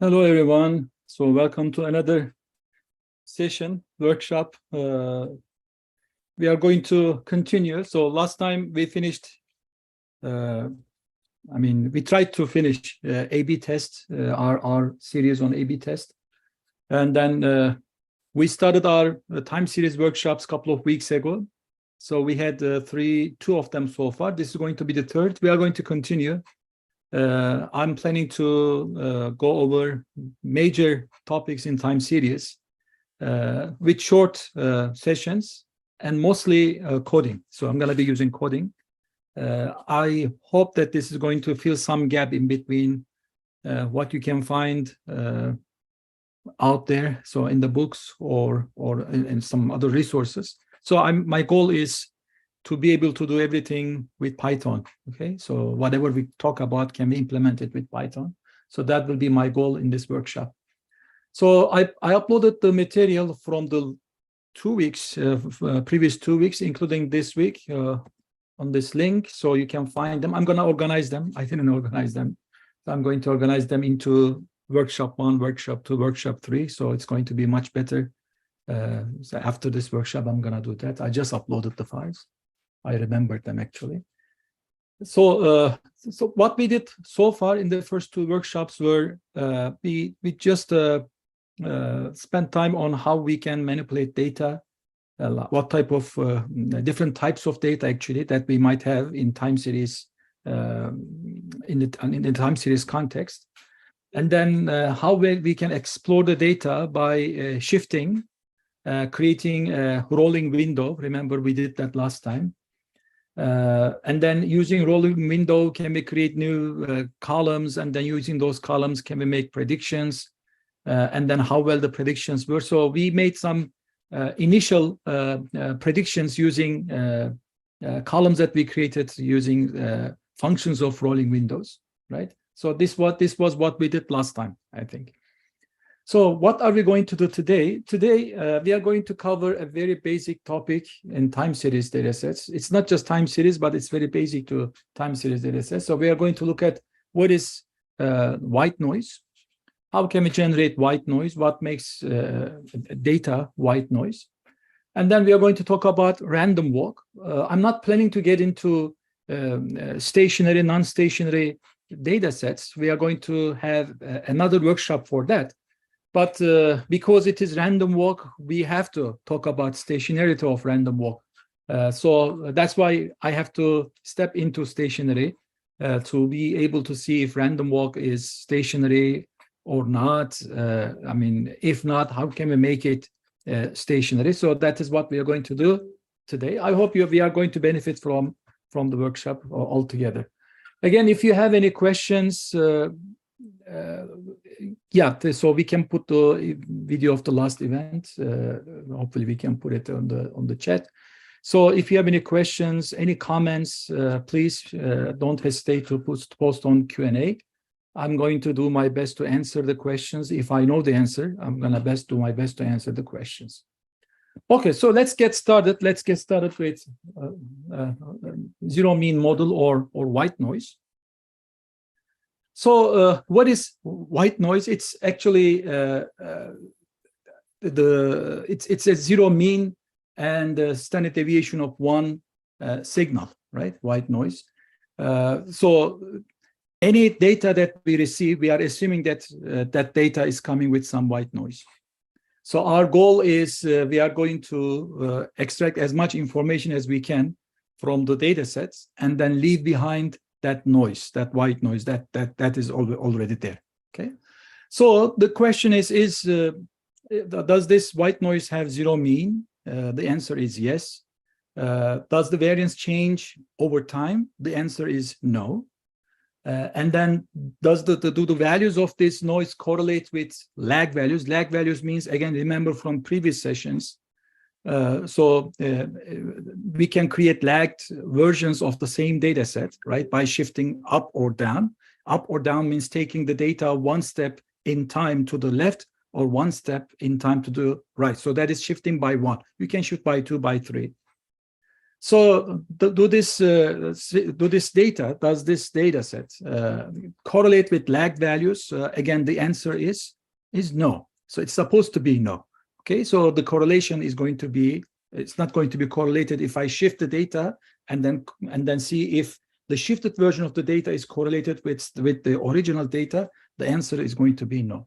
Hello, everyone. So welcome to another session, workshop. We are going to continue. So last time we finished, we tried to finish A/B test, our series on A/B test. And then we started our time series workshops a couple of weeks ago. So we had two of them so far. This is going to be the third. We are going to continue. I'm planning to go over major topics in time series with short sessions and mostly coding. So I'm going to be using coding. I hope that this is going to fill some gap in between what you can find out there, so in the books or in some other resources. So my goal is to be able to do everything with Python, okay? So whatever we talk about can be implemented with Python. So that will be my goal in this workshop. So I uploaded the material from the 2 weeks, previous 2 weeks, including this week on this link, so you can find them. I'm gonna organize them. I didn't organize them. So I'm going to organize them into workshop 1, workshop 2, workshop 3. So it's going to be much better. So after this workshop, I'm gonna do that. I just uploaded the files. I remembered them actually. So what we did so far in the first 2 workshops were we just spent time on how we can manipulate data, what type of different types of data actually that we might have in time series in the time series context, and then how we can explore the data by shifting, creating a rolling window. Remember we did that last time. And then using rolling window, can we create new columns, and then using those columns, can we make predictions, and then how well the predictions were. So we made some initial predictions using columns that we created using functions of rolling windows, right? So this was what we did last time, I think. So what are we going to do today? Today, we are going to cover a very basic topic in time series datasets. It's not just time series, but it's very basic to time series datasets. So we are going to look at what is white noise, how can we generate white noise, what makes data white noise. And then we are going to talk about random walk. I'm not planning to get into stationary, non-stationary datasets. We are going to have another workshop for that. But because it is random walk, we have to talk about stationarity of random walk. So that's why I have to step into stationary to be able to see if random walk is stationary or not. If not, how can we make it stationary? So that is what we are going to do today. I hope we are going to benefit from the workshop altogether. Again, if you have any questions, so we can put the video of the last event. Hopefully we can put it on the chat. So if you have any questions, any comments, please don't hesitate to post on Q&A. I'm going to do my best to answer the questions. If I know the answer, I'm gonna do my best to answer the questions. Okay, so let's get started. Let's get started with zero mean model or white noise. So what is white noise? It's actually it's a zero mean and standard deviation of one signal, right? White noise. So any data that we receive, we are assuming that that data is coming with some white noise. So our goal is we are going to extract as much information as we can from the data sets and then leave behind that noise, that white noise that is already there. Okay, so the question is does this white noise have zero mean? The answer is yes. Does the variance change over time? The answer is no. And then do the values of this noise correlate with lag values? Lag values means, again, remember from previous sessions, we can create lagged versions of the same data set, right, by shifting up or down. Up or down means taking the data one step in time to the left or one step in time to the right. So that is shifting by 1. You can shift by 2, by 3. So does this data set correlate with lag values? Again, the answer is no. So it's supposed to be no. Okay, so the correlation is going to be, it's not going to be correlated if I shift the data and then see if the shifted version of the data is correlated with the original data. The answer is going to be no.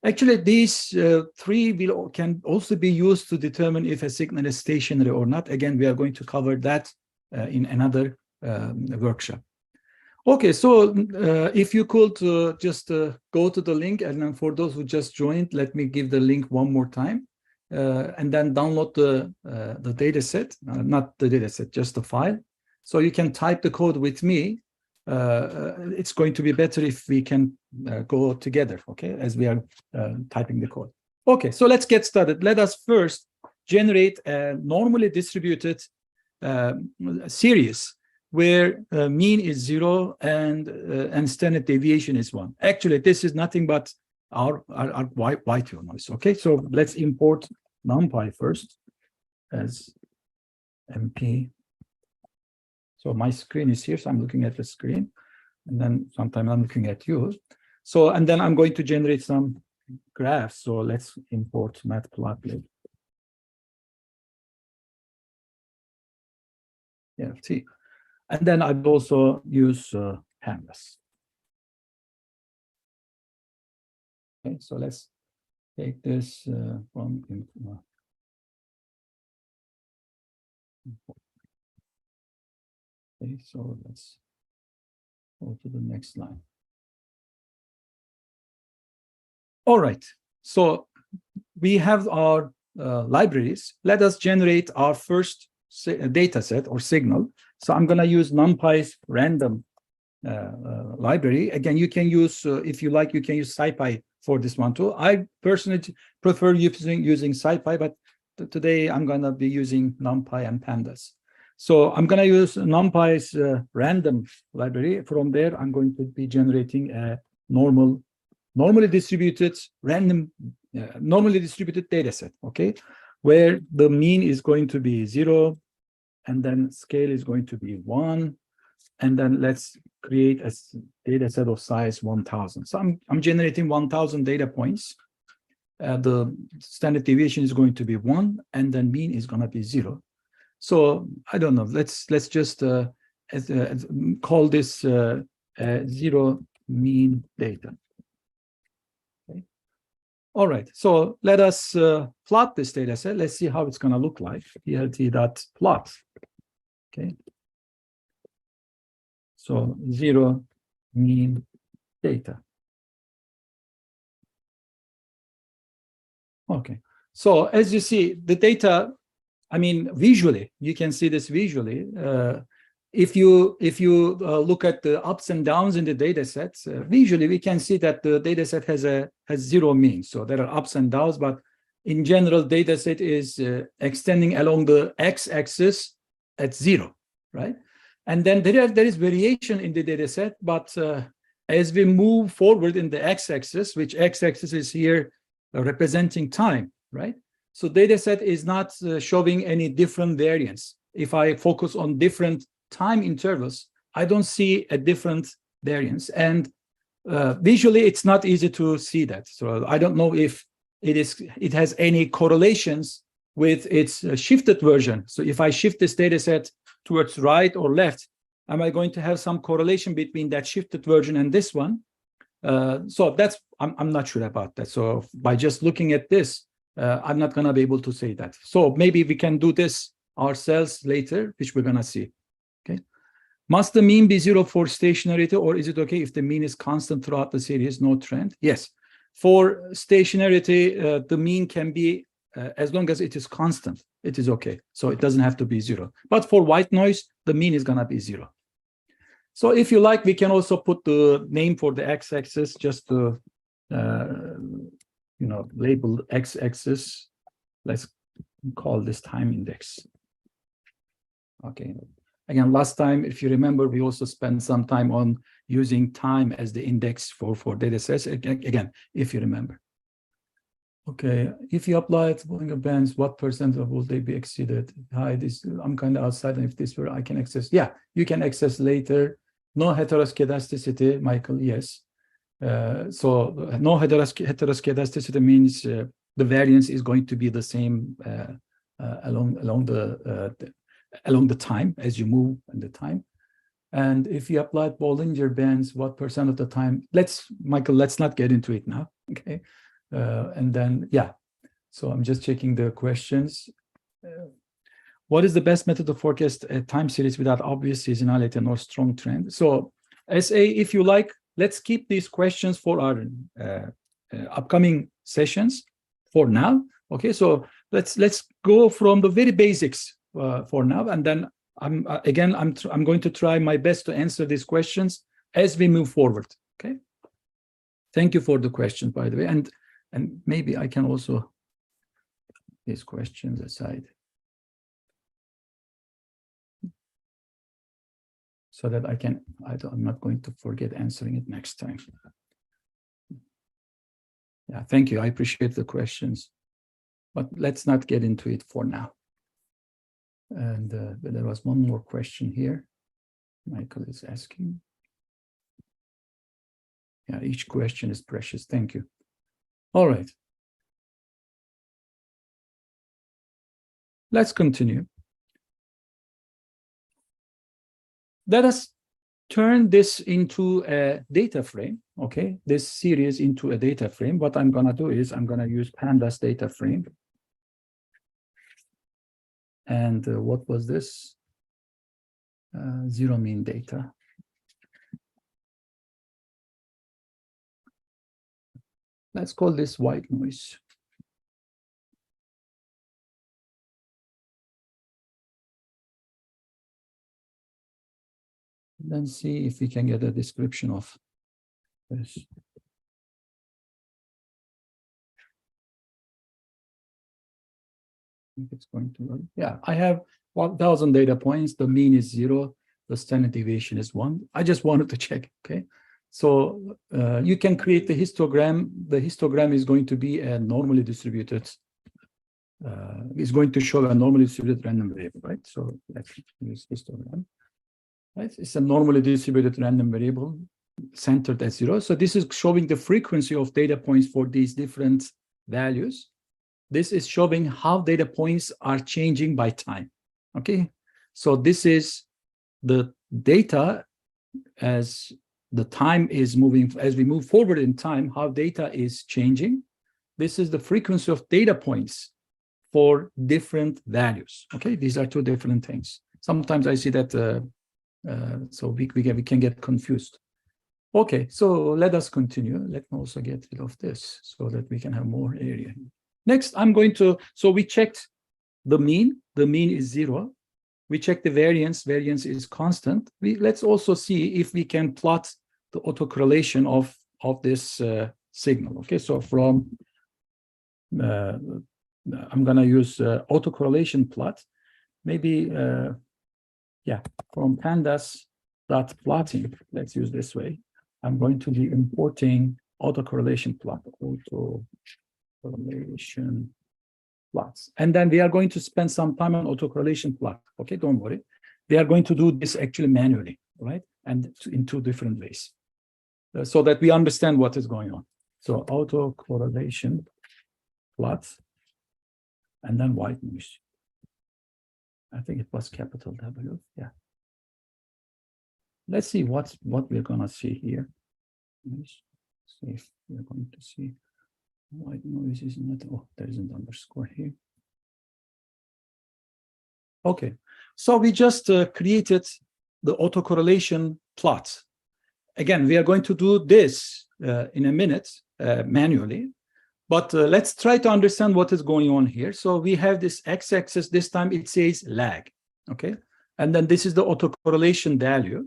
Actually, these three can also be used to determine if a signal is stationary or not. Again, we are going to cover that in another workshop. Okay, so if you could just go to the link, and then for those who just joined, let me give the link one more time, and then download the data set, not the data set, just the file. So you can type the code with me. It's going to be better if we can go together, okay, as we are typing the code. Okay, so let's get started. Let us first generate a normally distributed series where mean is 0 and standard deviation is 1. Actually, this is nothing but our white noise. Okay, so let's import NumPy first as MP. So my screen is here, so I'm looking at the screen, and then sometimes I'm looking at you. So, and then I'm going to generate some graphs. So let's import matplotlib. Yeah, see. And then I'd also use pandas. Okay, so let's take this from okay, so let's go to the next line. All right, so we have our libraries. Let us generate our first data set or signal. So I'm going to use NumPy's random library. Again, you can use, if you like, you can use SciPy for this one too. I personally prefer using SciPy, but today I'm going to be using NumPy and pandas. So I'm going to use NumPy's random library. From there, I'm going to be generating a normally distributed data set, okay, where the mean is going to be 0, and then scale is going to be 1, and then let's create a data set of size 1000. So I'm generating 1000 data points. The standard deviation is going to be 1, and then mean is going to be 0. So I don't know. Let's just call this 0 mean data. Okay. All right. So let us plot this data set. Let's see how it's going to look like. plt.plot. Okay. So 0 mean data. Okay. So as you see, the data, I mean, visually, you can see this visually. If you look at the ups and downs in the data sets, visually we can see that the data set has 0 mean. So there are ups and downs, but in general, data set is extending along the x-axis at 0, right? And then there is variation in the data set, but as we move forward in the x-axis, which x-axis is here representing time, right? So data set is not showing any different variance. If I focus on different time intervals, I don't see a different variance. And visually, it's not easy to see that. So I don't know if it has any correlations with its shifted version. So if I shift this data set towards right or left, am I going to have some correlation between that shifted version and this one? So that's, I'm not sure about that. So by just looking at this, I'm not going to be able to say that. So maybe we can do this ourselves later, which we're going to see. Okay. Must the mean be 0 for stationarity, or is it okay if the mean is constant throughout the series, no trend? Yes. For stationarity, the mean can be, as long as it is constant, it is okay. So it doesn't have to be 0. But for white noise, the mean is going to be 0. So if you like, we can also put the name for the x-axis just to label x-axis. Let's call this time index. Okay. Again, last time, if you remember, we also spent some time on using time as the index for data sets. Again, if you remember. Okay, if you apply it Bollinger Bands, what percent of will they be exceeded? Hi, this I'm kind of outside, and if this were I can access. Yeah, you can access later. No heteroskedasticity, Michael. Yes. So no heteroskedasticity means the variance is going to be the same along the time as you move in the time. And if you applied Bollinger Bands, what percent of the time? Michael, let's not get into it now. Okay. And then, yeah, so I'm just checking the questions. What is the best method to forecast a time series without obvious seasonality nor strong trend? So, SA, if you like, let's keep these questions for our upcoming sessions for now. Okay, so let's go from the very basics for now, and then I'm going to try my best to answer these questions as we move forward. Okay. Thank you for the question, by the way, and maybe I can also these questions aside so that I'm not going to forget answering it next time. Yeah, thank you. I appreciate the questions, but let's not get into it for now. And there was one more question here. Michael is asking. Yeah, each question is precious. Thank you. All right. Let's continue. Let us turn this into a data frame, okay? This series into a data frame. What I'm gonna do is I'm gonna use Pandas data frame. And what was this? Zero mean data. Let's call this white noise. Then see if we can get a description of this. I think it's going to run. Yeah, I have 1,000 data points. The mean is 0. The standard deviation is 1. I just wanted to check, okay? So you can create the histogram. The histogram is going to be a normally distributed, is going to show a normally distributed random variable, right? So let's use histogram. Right? It's a normally distributed random variable centered at 0. So this is showing the frequency of data points for these different values. This is showing how data points are changing by time. Okay, so this is the data as the time is moving, as we move forward in time, how data is changing. This is the frequency of data points for different values. Okay, these are two different things. Sometimes I see that so we can get confused. Okay, so let us continue. Let me also get rid of this so that we can have more area. Next, I'm going to, so we checked the mean. The mean is 0. We check the variance. Variance is constant. Let's also see if we can plot the autocorrelation of this signal. Okay, so from I'm going to use autocorrelation plot. Maybe yeah, from pandas.plotting. Let's use this way. I'm going to be importing autocorrelation plot. Autocorrelation plots. And then we are going to spend some time on autocorrelation plot. Okay, don't worry. We are going to do this actually manually, right? And in two different ways so that we understand what is going on. So autocorrelation plot and then white noise. I think it was capital W. Yeah. Let's see what we're going to see here. Let's see if we're going to see white noise is not. Oh, there is an underscore here. Okay, so we just created the autocorrelation plot. Again, we are going to do this in a minute manually, but let's try to understand what is going on here. So we have this x-axis. This time it says lag, okay? And then this is the autocorrelation value.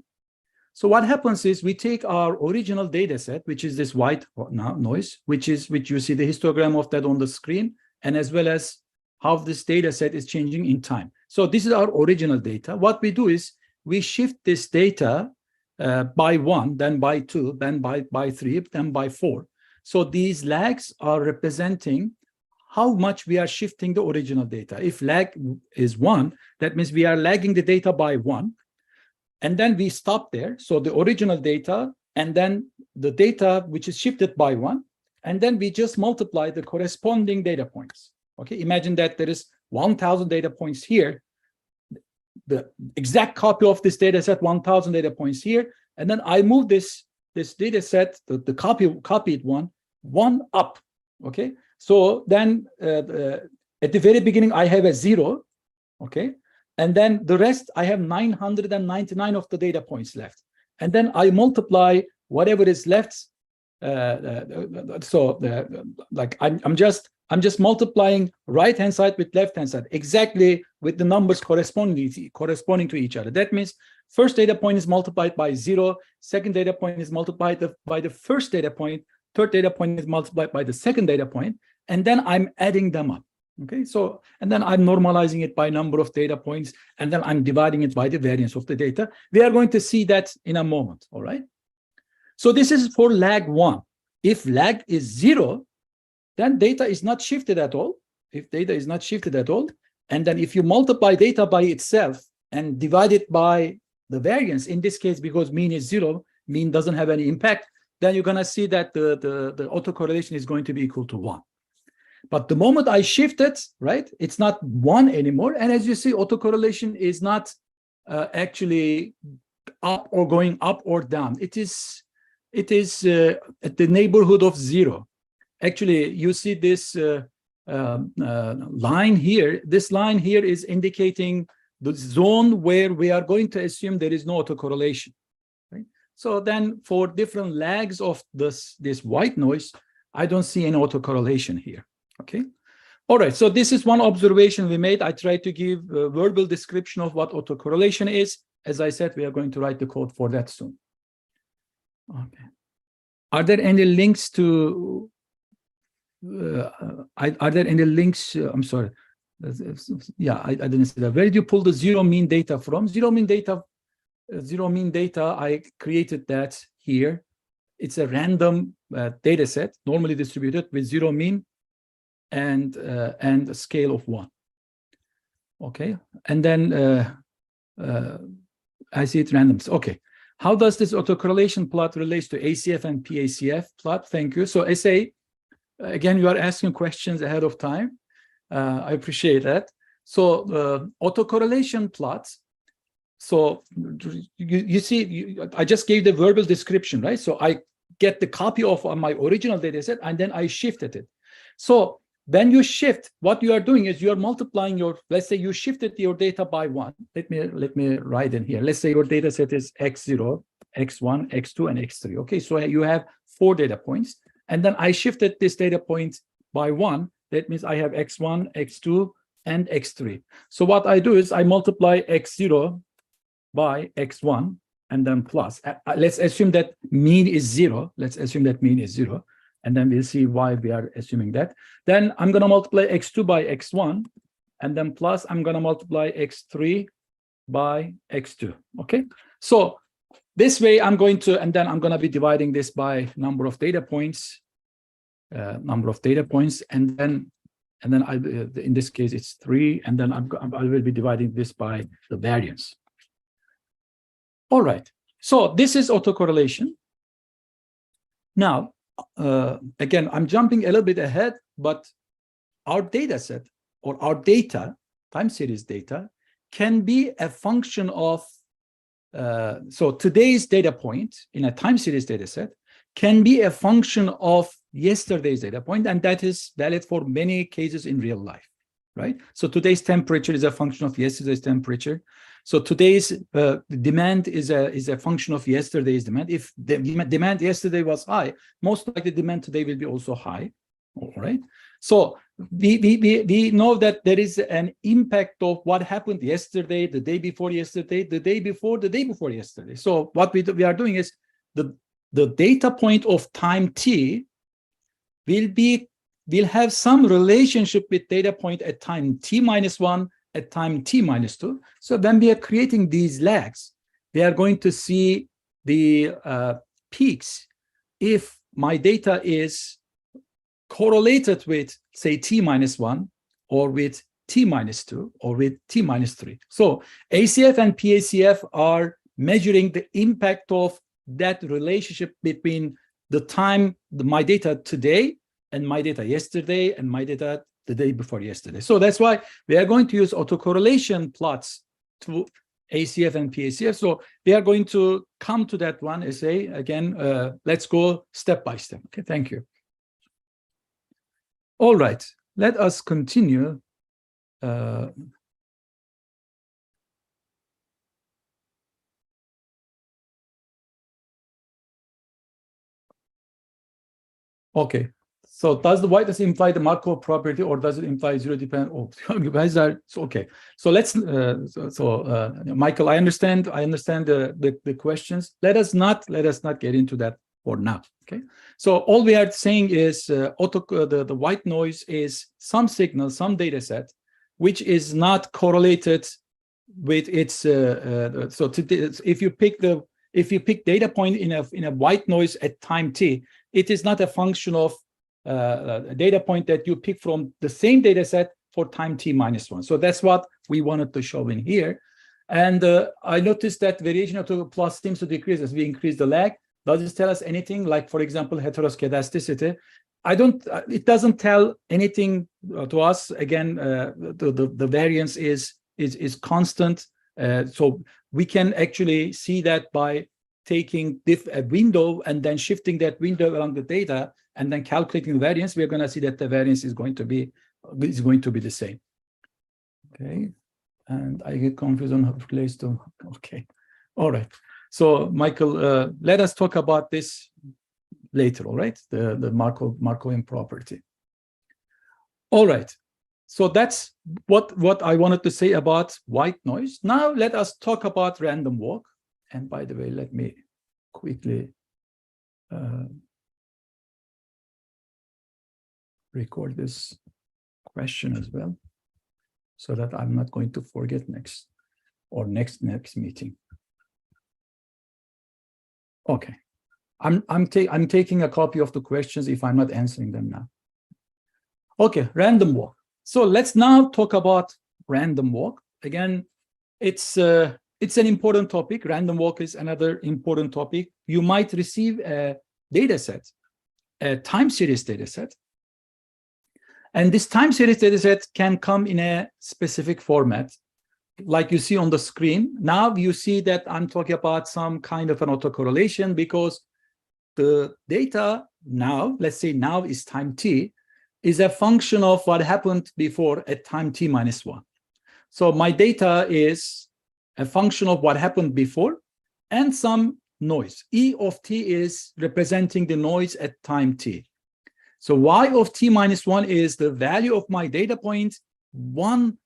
So what happens is we take our original data set, which is this white noise, which you see the histogram of that on the screen, and as well as how this data set is changing in time. So this is our original data. What we do is we shift this data by 1, then by 2, then by 3, then by 4. So these lags are representing how much we are shifting the original data. If lag is 1, that means we are lagging the data by 1. And then we stop there. So the original data, and then the data which is shifted by 1, and then we just multiply the corresponding data points. Okay, imagine that there is 1,000 data points here. The exact copy of this data set, 1,000 data points here, and then I move this data set, the copied one up. Okay, so then at the very beginning I have a 0. Okay, and then the rest I have 999 of the data points left, and then I multiply whatever is left. Like I'm just multiplying right hand side with left hand side exactly with the numbers corresponding to each other. That means first data point is multiplied by 0, second data point is multiplied by the first data point, third data point is multiplied by the second data point, and then I'm adding them up. Okay, so and then I'm normalizing it by number of data points, and then I'm dividing it by the variance of the data. We are going to see that in a moment. All right. So this is for lag 1. If lag is 0, then data is not shifted at all. If data is not shifted at all, and then if you multiply data by itself and divide it by the variance, in this case, because mean is 0, mean doesn't have any impact, then you're going to see that the autocorrelation is going to be equal to 1. But the moment I shift it, right, it's not 1 anymore. And as you see, autocorrelation is not actually up or going up or down. It is at the neighborhood of 0. Actually, you see this line here. This line here is indicating the zone where we are going to assume there is no autocorrelation. Right? So then for different lags of this white noise, I don't see any autocorrelation here. Okay. All right. So this is one observation we made. I tried to give a verbal description of what autocorrelation is. As I said, we are going to write the code for that soon. Okay. Are there any links to are there any links? I'm sorry. Yeah, I didn't say that. Where did you pull the zero mean data from? Zero mean data, I created that here. It's a random data set, normally distributed with zero mean and a scale of 1. Okay, and then I see it random. Okay, how does this autocorrelation plot relates to ACF and PACF plot? Thank you. So SA, again, you are asking questions ahead of time. I appreciate that. So autocorrelation plots. So you see, I just gave the verbal description, right? So I get the copy of my original data set, and then I shifted it. So when you shift, what you are doing is you are multiplying your, let's say you shifted your data by 1. Let me write in here. Let's say your data set is X0, X1, X2, and X3. Okay, so you have 4 data points. And then I shifted this data point by 1. That means I have X1, X2, and X3. So what I do is I multiply X0 by X1 and then plus. Let's assume that mean is 0. Let's assume that mean is 0. And then we'll see why we are assuming that. Then I'm going to multiply X2 by X1. And then plus I'm going to multiply X3 by X2. Okay. So this way I'm going to, and then I'm going to be dividing this by number of data points. And then I, in this case, it's 3. And then I will be dividing this by the variance. All right. So this is autocorrelation. Now, again, I'm jumping a little bit ahead, but our data set or our data, time series data, can be a function of, so today's data point in a time series data set can be a function of yesterday's data point, and that is valid for many cases in real life, right? So today's temperature is a function of yesterday's temperature. So today's demand is a function of yesterday's demand. If the demand yesterday was high, most likely demand today will be also high. All right. So we know that there is an impact of what happened yesterday, the day before yesterday, the day before yesterday. So what we are doing is the data point of time t will have some relationship with data point at time t-1, at time t-2. So when we are creating these lags, we are going to see the peaks if my data is correlated with, say, t-1, or with t-2, or with t-3. So ACF and PACF are measuring the impact of that relationship between the time, my data today, and my data yesterday, and my data the day before yesterday. So that's why we are going to use autocorrelation plots to ACF and PACF. So we are going to come to that one essay again. Let's go step by step. Okay, thank you. All right, let us continue. Okay, so does the whiteness imply the Markov property, or does it imply zero dependent? Oh, you guys are so okay. So let's Michael, I understand the questions. Let us not get into that for now. Okay, so all we are saying is the white noise is some signal, some data set, which is not correlated with its. So if you pick data point in a white noise at time t, it is not a function of a data point that you pick from the same data set for time t-1. So that's what we wanted to show in here. And I noticed that variation of the plus seems to decrease as we increase the lag. Does this tell us anything? Like, for example, heteroscedasticity? It doesn't tell anything to us. Again, the variance is constant. So we can actually see that by taking a window and then shifting that window along the data and then calculating the variance. We're going to see that the variance is going to be the same. Okay, and I get confused on how to place to. Okay, all right. So Michael, let us talk about this later. All right, the Markovian property. All right. So that's what I wanted to say about white noise. Now let us talk about random walk. And by the way, let me quickly record this question as well, so that I'm not going to forget next meeting. Okay, I'm taking a copy of the questions if I'm not answering them now. Okay, random walk. So let's now talk about random walk. Again, it's an important topic. Random walk is another important topic. You might receive a data set, a time series data set. And this time series data set can come in a specific format, like you see on the screen. Now you see that I'm talking about some kind of an autocorrelation, because the data now, let's say now is time t, is a function of what happened before at time t-1. So my data is a function of what happened before and some noise. E of t is representing the noise at time t. So y of t-1 is the value of my data point one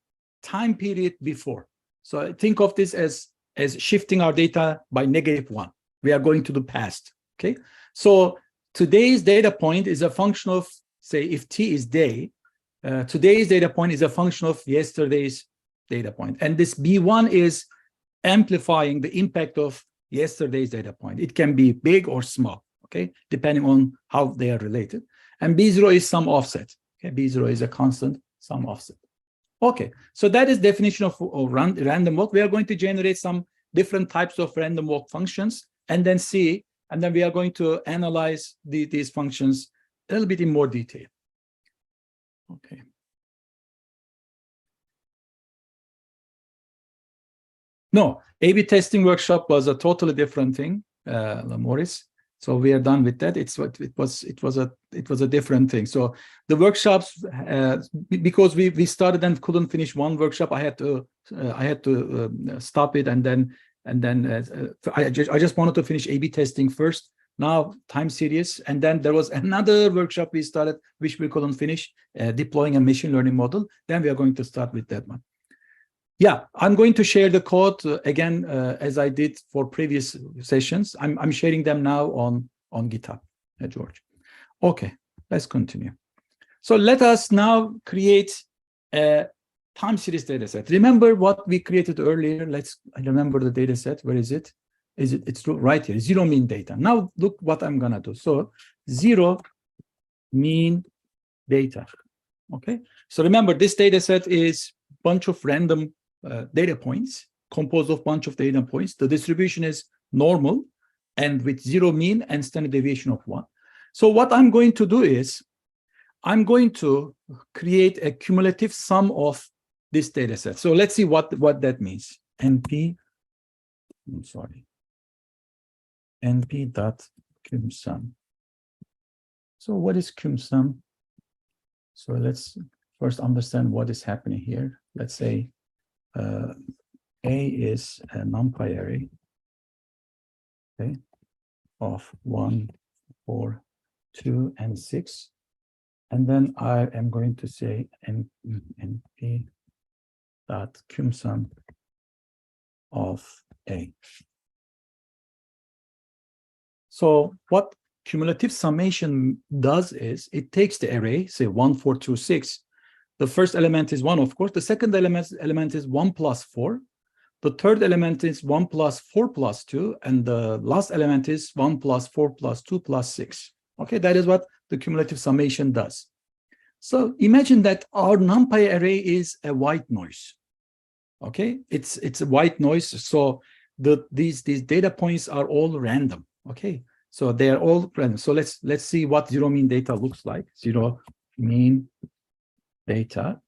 time period before. So think of this as shifting our data by -1. We are going to the past, okay? So today's data point is a function of, say, if t is day, today's data point is a function of yesterday's data point. And this B1 is amplifying the impact of yesterday's data point. It can be big or small, okay, depending on how they are related. And B0 is some offset. Okay, B0 is a constant some offset. Okay, so that is definition of random walk. We are going to generate some different types of random walk functions and then see, and then we are going to analyze these functions a little bit in more detail. Okay. No, A/B testing workshop was a totally different thing, Maurice. So we are done with that. It was a different thing. So the workshops, because we started and couldn't finish one workshop, I had to stop it, and then I just wanted to finish A/B testing first. Now time series, and then there was another workshop we started which we couldn't finish, deploying a machine learning model. Then we are going to start with that one. Yeah, I'm going to share the code again as I did for previous sessions. I'm sharing them now on GitHub, George. Okay, let's continue. So let us now create a time series data set. Remember what we created earlier? Let's remember the data set. Where is it? It's right here, zero mean data. Now look what I'm gonna do. So zero mean data. Okay, so remember, this data set is bunch of random data points composed of bunch of data points. The distribution is normal and with zero mean and standard deviation of 1. So what I'm going to do is I'm going to create a cumulative sum of this data set. So let's see what that means. NP dot cumsum. So what is cumsum? So let's first understand what is happening here. Let's say A is a numpy array, okay, of 1, 4, 2, and 6. And then I am going to say np dot cumsum of A. So what cumulative summation does is it takes the array, say 1, 4, 2, 6. The first element is 1, of course. The second element is 1 plus 4. The third element is 1 plus 4 plus 2. And the last element is 1 plus 4 plus 2 plus 6. Okay, that is what the cumulative summation does. So imagine that our numpy array is a white noise. Okay, it's a white noise. So these data points are all random. Okay, so they are all random. So let's see what zero mean data looks like. Zero mean data,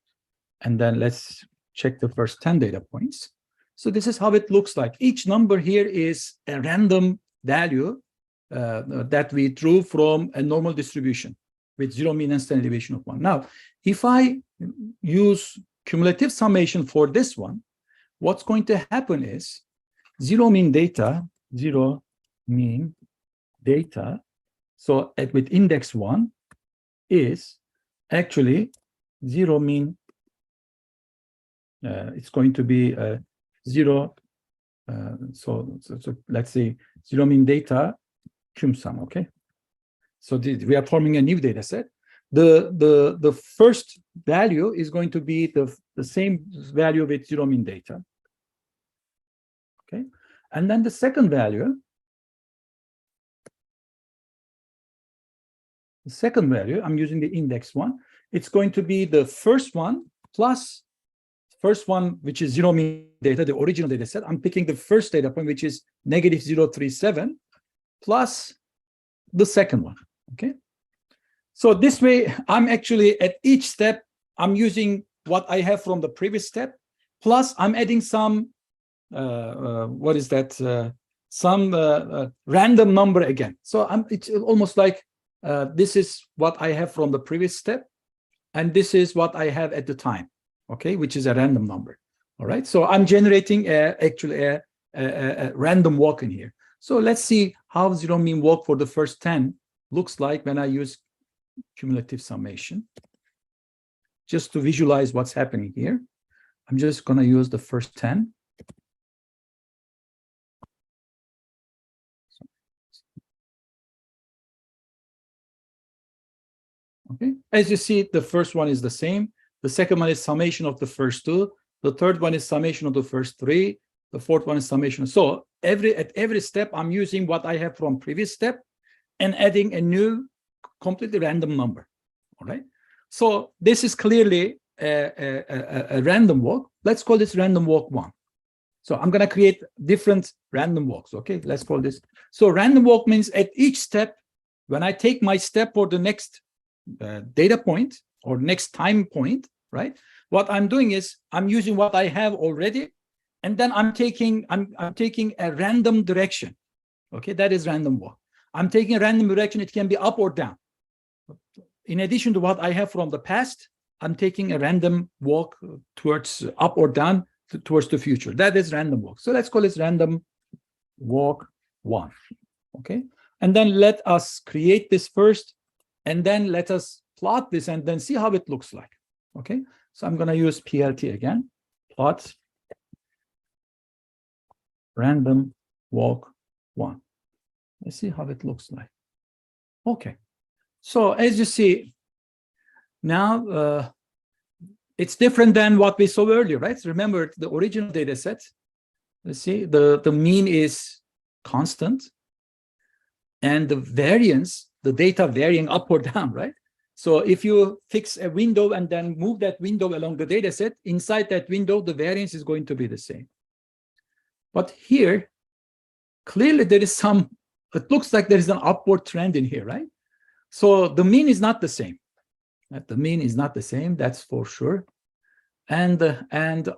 and then let's check the first 10 data points. So this is how it looks like. Each number here is a random value that we drew from a normal distribution with zero mean and standard deviation of 1. Now, if I use cumulative summation for this one, what's going to happen is zero mean data, so with index 1 is actually zero mean, it's going to be 0, so let's say zero mean data cumsum, okay? So we are forming a new data set. The first value is going to be the same value with zero mean data, okay? And then the second value, I'm using the index 1. It's going to be the first one plus first one, which is zero mean data, the original data set. I'm picking the first data point, which is negative 037, plus the second one, okay? So this way, I'm actually at each step, I'm using what I have from the previous step, plus I'm adding some, some random number again. So it's almost like this is what I have from the previous step, and this is what I have at the time, okay, which is a random number. All right, so I'm generating actually a random walk in here. So let's see how zero mean walk for the first 10 looks like when I use cumulative summation. Just to visualize what's happening here, I'm just going to use the first 10. Okay, as you see, the first one is the same. The second one is summation of the first 2. The third one is summation of the first 3. The fourth one is summation. So at every step, I'm using what I have from previous step and adding a new completely random number. All right. So this is clearly a random walk. Let's call this random walk 1. So I'm going to create different random walks. Okay, let's call this. So random walk means at each step, when I take my step for the next data point or next time point, right? What I'm doing is I'm using what I have already, and then I'm taking a random direction. Okay, that is random walk. I'm taking a random direction. It can be up or down. In addition to what I have from the past, I'm taking a random walk towards up or down towards the future. That is random walk. So let's call this random walk 1. Okay, and then let us create this first, and then let us plot this and then see how it looks like. Okay, so I'm going to use PLT again. Plot random walk 1. Let's see how it looks like. Okay, so as you see, now it's different than what we saw earlier, right? So remember the original data set. Let's see, the mean is constant, and the variance, the data varying up or down, right? So if you fix a window and then move that window along the data set, inside that window, the variance is going to be the same. But here, clearly there is some, it looks like there is an upward trend in here, right? So the mean is not the same. The mean is not the same, that's for sure. And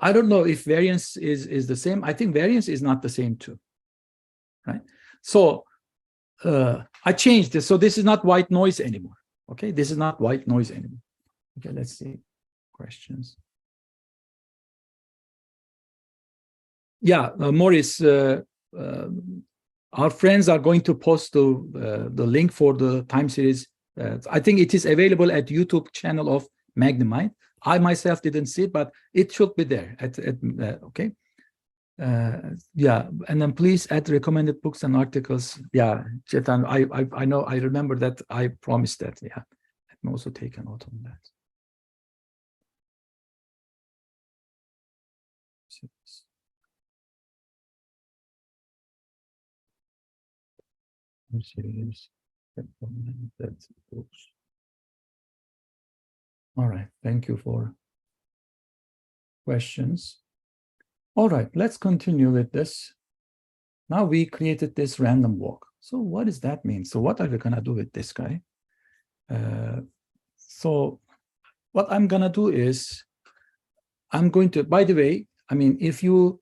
I don't know if variance is the same. I think variance is not the same too, right? So I changed this. So this is not white noise anymore. Okay, this is not white noise anymore. Okay, let's see questions. Yeah, Maurice, our friends are going to post the link for the time series. I think it is available at YouTube channel of Magnimind. I myself didn't see it, but it should be there. Okay. Yeah, and then please add recommended books and articles. Yeah, Chetan, I know, I remember that I promised that. Yeah, I'm also taking note on that. All right, thank you for questions. All right, let's continue with this. Now we created this random walk. So what does that mean? So what are we gonna do with this guy? So what I'm gonna do is, I'm going to, by the way, I mean, if you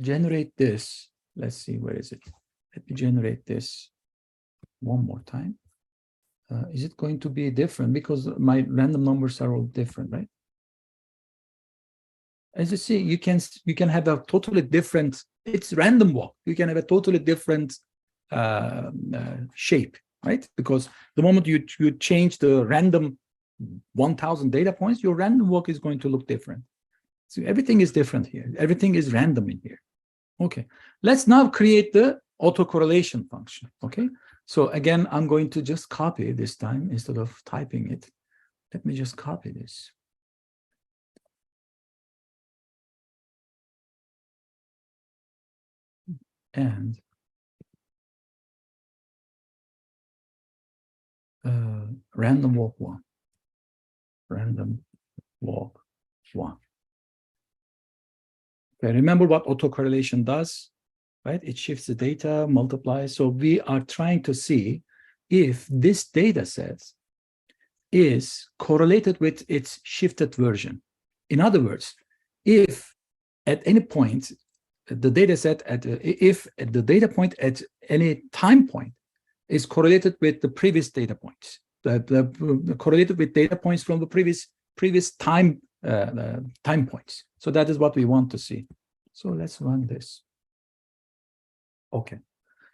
generate this, let's see, where is it? Let me generate this one more time. Is it going to be different? Because my random numbers are all different, right? As you see, you can have a totally different, it's random walk. You can have a totally different shape, right? Because the moment you change the random 1000 data points, your random walk is going to look different. So everything is different here. Everything is random in here. Okay, let's now create the autocorrelation function, okay? So again, I'm going to just copy this time instead of typing it. Let me just copy this. And random walk one. Random walk one. Okay, remember what autocorrelation does, right? It shifts the data, multiplies. So we are trying to see if this data set is correlated with its shifted version. In other words, if at any point the data set if the data point at any time point is correlated with the previous data points, correlated with data points from the previous time time points. So that is what we want to see. So let's run this. Okay.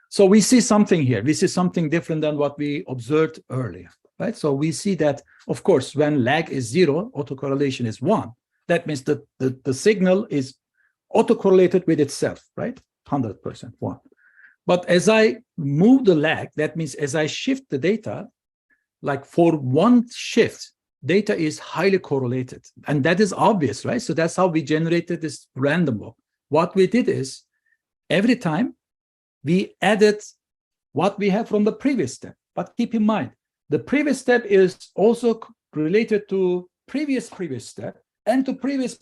So we see something here. We see something different than what we observed earlier, right? So we see that, of course, when lag is 0, autocorrelation is 1. That means that the signal is autocorrelated with itself, right? 100%, 1. But as I move the lag, that means as I shift the data, like for one shift, data is highly correlated. And that is obvious, right? So that's how we generated this random walk. What we did is, every time we added what we have from the previous step. But keep in mind, the previous step is also related to previous step and to previous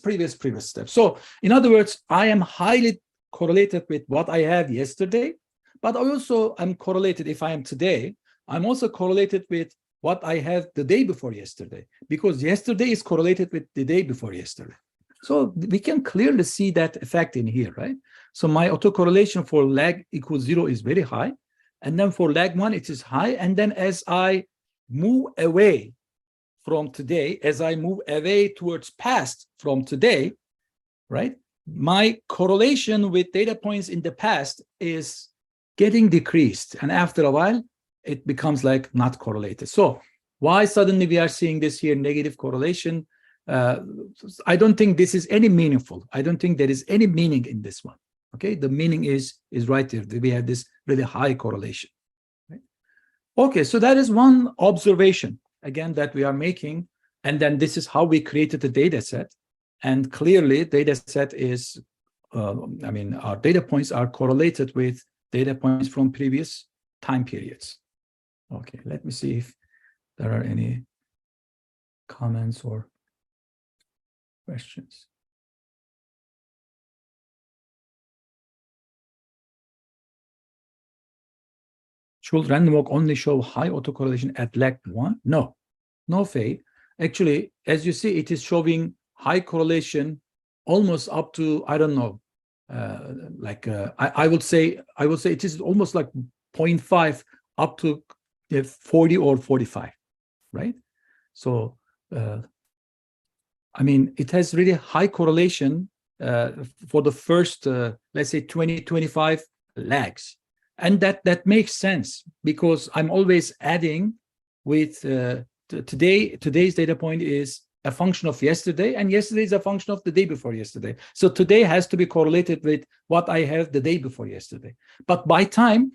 step. So in other words, I am highly correlated with what I have yesterday, but I also am correlated, if I am today, I'm also correlated with what I have the day before yesterday, because yesterday is correlated with the day before yesterday. So we can clearly see that effect in here, right? So my autocorrelation for lag equals 0 is very high. And then for lag 1, it is high. And then as I move away from today, as I move away towards past from today, right, my correlation with data points in the past is getting decreased. And after a while, it becomes like not correlated. So why suddenly we are seeing this here, negative correlation? I don't think this is any meaningful. I don't think there is any meaning in this one. Okay, the meaning is right there. We have this really high correlation. Right? Okay, so that is one observation, again, that we are making. And then this is how we created the data set. And clearly, data set is, I mean, our data points are correlated with data points from previous time periods. Okay, let me see if there are any comments or questions. Should random walk only show high autocorrelation at lag 1? No, no, Faye. Actually, as you see, it is showing high correlation almost up to, I don't know, I would say it is almost like 0.5 up to 40 or 45, right? So, I mean, it has really high correlation for the first, let's say 20, 25 lags. And that makes sense because I'm always adding with today's data point is a function of yesterday, and yesterday is a function of the day before yesterday. So today has to be correlated with what I have the day before yesterday. But by time,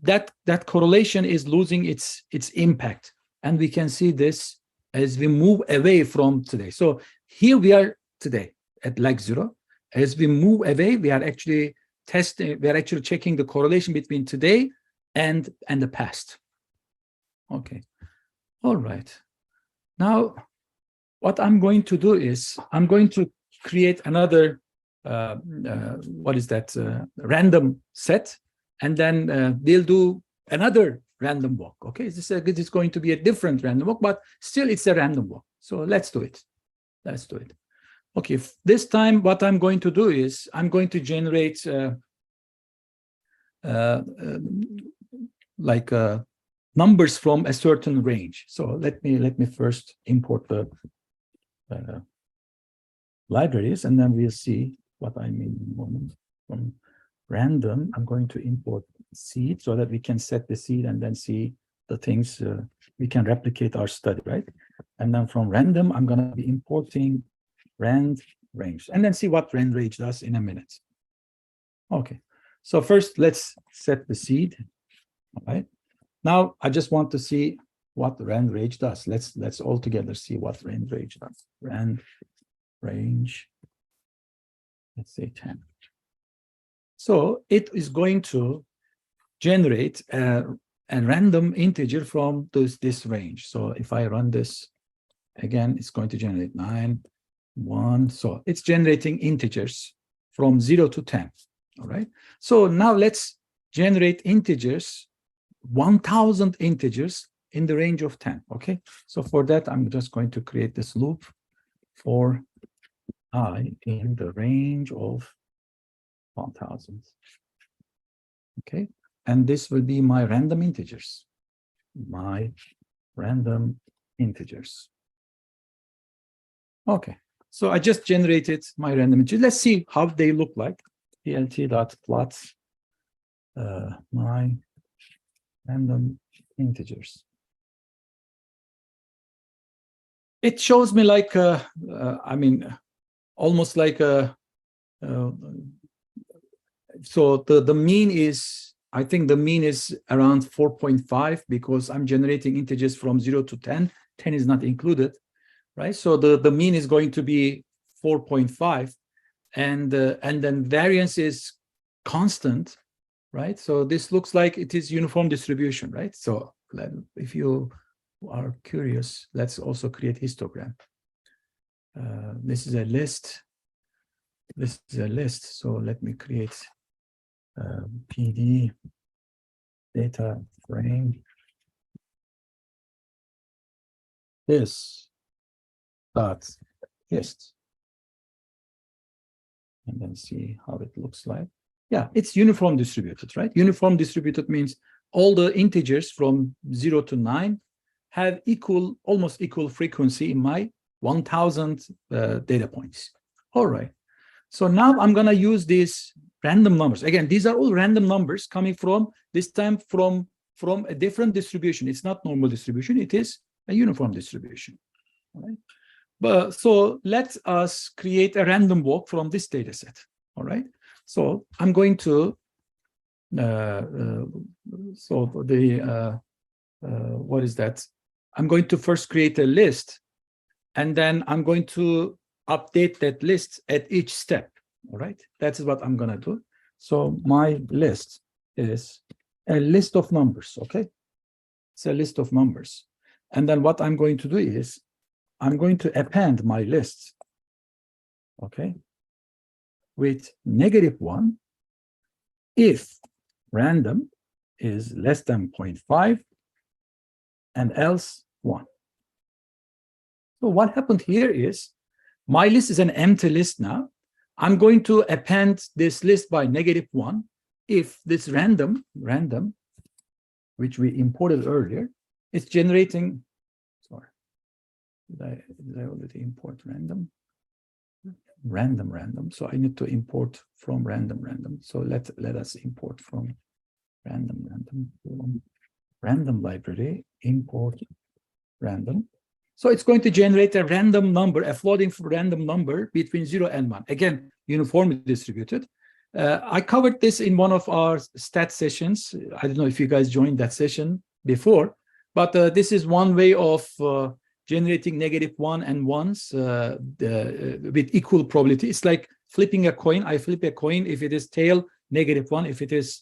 that correlation is losing its impact. And we can see this as we move away from today. So here we are today at lag 0. As we move away, we are actually checking the correlation between today and the past. Okay. All right. Now, what I'm going to do is I'm going to create another random set, and then we'll do another random walk. Okay, this is going to be a different random walk, but still it's a random walk. So let's do it. Let's do it. Okay, this time what I'm going to do is I'm going to generate numbers from a certain range. So let me first import the libraries, and then we'll see what I mean in a moment. From random, I'm going to import seed so that we can set the seed and then see the things we can replicate our study, right? And then from random, I'm going to be importing rand range, and then see what rand range does in a minute. Okay, so first let's set the seed. All right, now I just want to see what the rand range does. Let's all together see what rand range does. Rand range, let's say 10. So it is going to generate a random integer from this range. So if I run this again, it's going to generate 9, 1. So it's generating integers from 0 to 10. All right. So now let's generate integers, 1,000 integers in the range of 10. Okay. So for that, I'm just going to create this loop for I in the range of 1,000. Okay. And this will be my random integers. My random integers. Okay. So I just generated my random integers. Let's see how they look like. plt.plot my random integers. It shows me like, I mean, almost like a, so the mean is, I think the mean is around 4.5 because I'm generating integers from 0 to 10. 10 is not included, right? So the mean is going to be 4.5, and then variance is constant, right? So this looks like it is uniform distribution, right? So if you are curious, let's also create histogram. This is a list. This is a list. So let me create PD data frame. This dot hist, and then see how it looks like. Yeah, it's uniform distributed, right? Uniform distributed means all the integers from 0 to 9 have almost equal frequency in my 1,000 data points. All right. So now I'm going to use these random numbers. Again, these are all random numbers coming from, this time from a different distribution. It's not normal distribution. It is a uniform distribution. All right. But so let us create a random walk from this data set. All right. So I'm going to, what is that? I'm going to first create a list, and then I'm going to update that list at each step. All right. That's what I'm going to do. So my list is a list of numbers. Okay. It's a list of numbers. And then what I'm going to do is I'm going to append my list, okay, with -1 if random is less than 0.5 and else 1. So what happened here is my list is an empty list now. I'm going to append this list by -1 if this random, which we imported earlier, is generating, sorry, did I already import random? Random. So I need to import from random. So let us import from random library, import random. So it's going to generate a random number, a floating random number between 0 and 1. Again, uniformly distributed. I covered this in one of our stat sessions. I don't know if you guys joined that session before, but this is one way of generating -1 and 1s with equal probability. It's like flipping a coin. I flip a coin. If it is tail, -1. If it is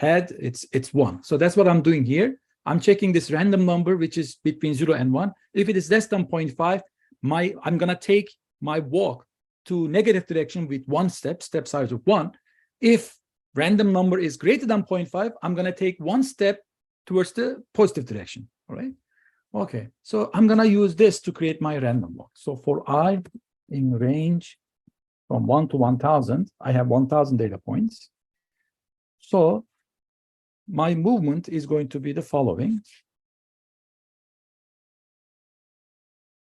head, it's 1. So that's what I'm doing here. I'm checking this random number, which is between 0 and 1. If it is less than 0.5, I'm going to take my walk to negative direction with 1 step size of 1. If random number is greater than 0.5, I'm going to take 1 step towards the positive direction. All right. Okay. So I'm going to use this to create my random walk. So for I in range from 1 to 1,000, I have 1,000 data points. So my movement is going to be the following.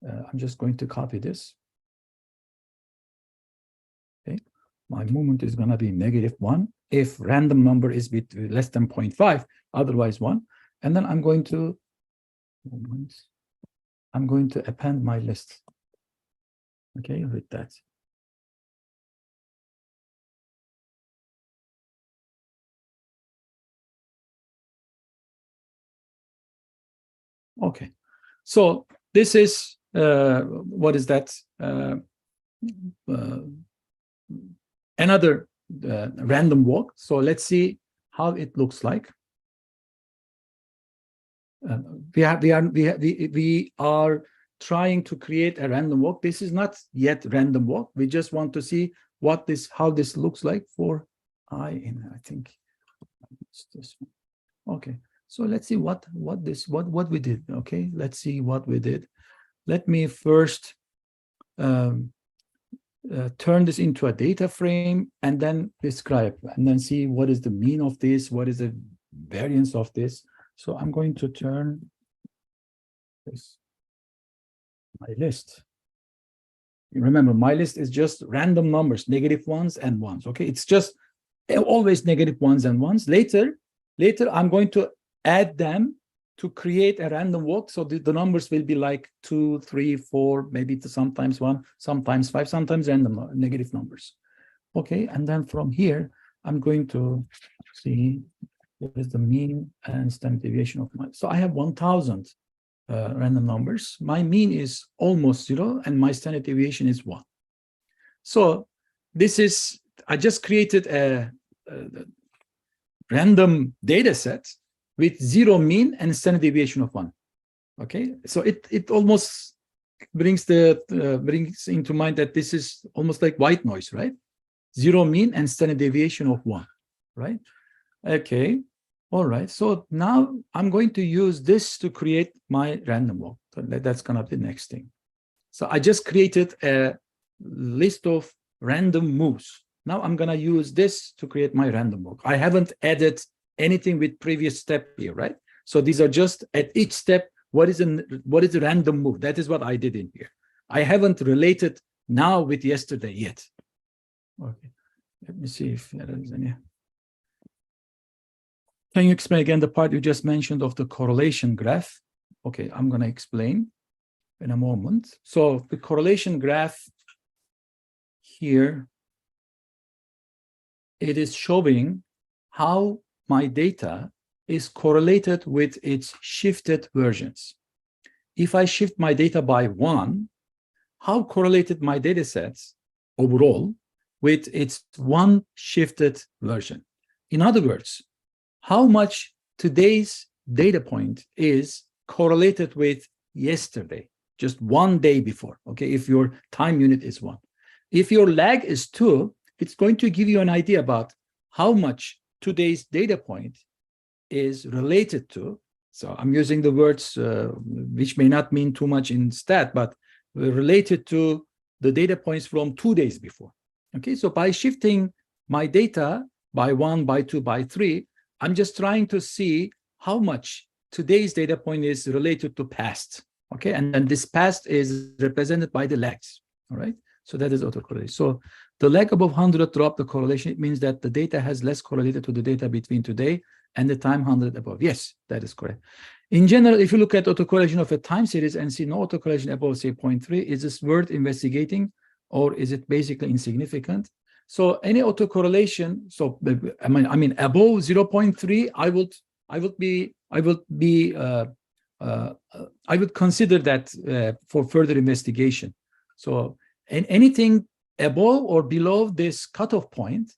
I'm just going to copy this. Okay, my movement is going to be -1 if random number is less than 0.5, otherwise 1. And then I'm going to append my list. Okay, with that. Okay, so this is what is that? Another random walk. So let's see how it looks like. We are trying to create a random walk. This is not yet random walk. We just want to see how this looks like for I think it's this one. Okay. So let's see what we did. Okay, let's see what we did. Let me first turn this into a data frame and then describe and then see what is the mean of this, what is the variance of this. So I'm going to turn this my list. You remember, my list is just random numbers, -1s and 1s. Okay, it's just always -1s and 1s. Later, I'm going to add them to create a random walk. So the numbers will be like 2, 3, 4, maybe sometimes 1, sometimes 5, sometimes random negative numbers. Okay, and then from here, I'm going to see what is the mean and standard deviation of my. So I have 1,000 random numbers. My mean is almost 0, and my standard deviation is 1. So this is, I just created a random data set with 0 mean and standard deviation of 1. Okay, so it almost brings into mind that this is almost like white noise, right? 0 mean and standard deviation of 1, right? Okay, all right. So now I'm going to use this to create my random walk. So that's gonna be the next thing. So I just created a list of random moves. Now I'm gonna use this to create my random walk. I haven't added anything with previous step here, right? So these are just at each step, what is a random move? That is what I did in here. I haven't related now with yesterday yet. Okay, let me see if there is any. Can you explain again the part you just mentioned of the correlation graph? Okay, I'm going to explain in a moment. So the correlation graph here, it is showing how my data is correlated with its shifted versions. If I shift my data by 1, how correlated my data sets overall with its 1 shifted version? In other words, how much today's data point is correlated with yesterday, just 1 day before, okay, if your time unit is 1. If your lag is 2, it's going to give you an idea about how much today's data point is related to. So I'm using the words which may not mean too much in stat, but related to the data points from 2 days before. Okay, so by shifting my data by 1, by 2, by 3, I'm just trying to see how much today's data point is related to past. Okay, and then this past is represented by the lags. All right, so that is autocorrelation. So the lag above 100 drop the correlation. It means that the data has less correlated to the data between today and the time 100 above. Yes, that is correct. In general, if you look at autocorrelation of a time series and see no autocorrelation above, say, 0.3, is this worth investigating, or is it basically insignificant? So any autocorrelation, so I mean above 0.3, I would consider that for further investigation. So anything above or below this cutoff point,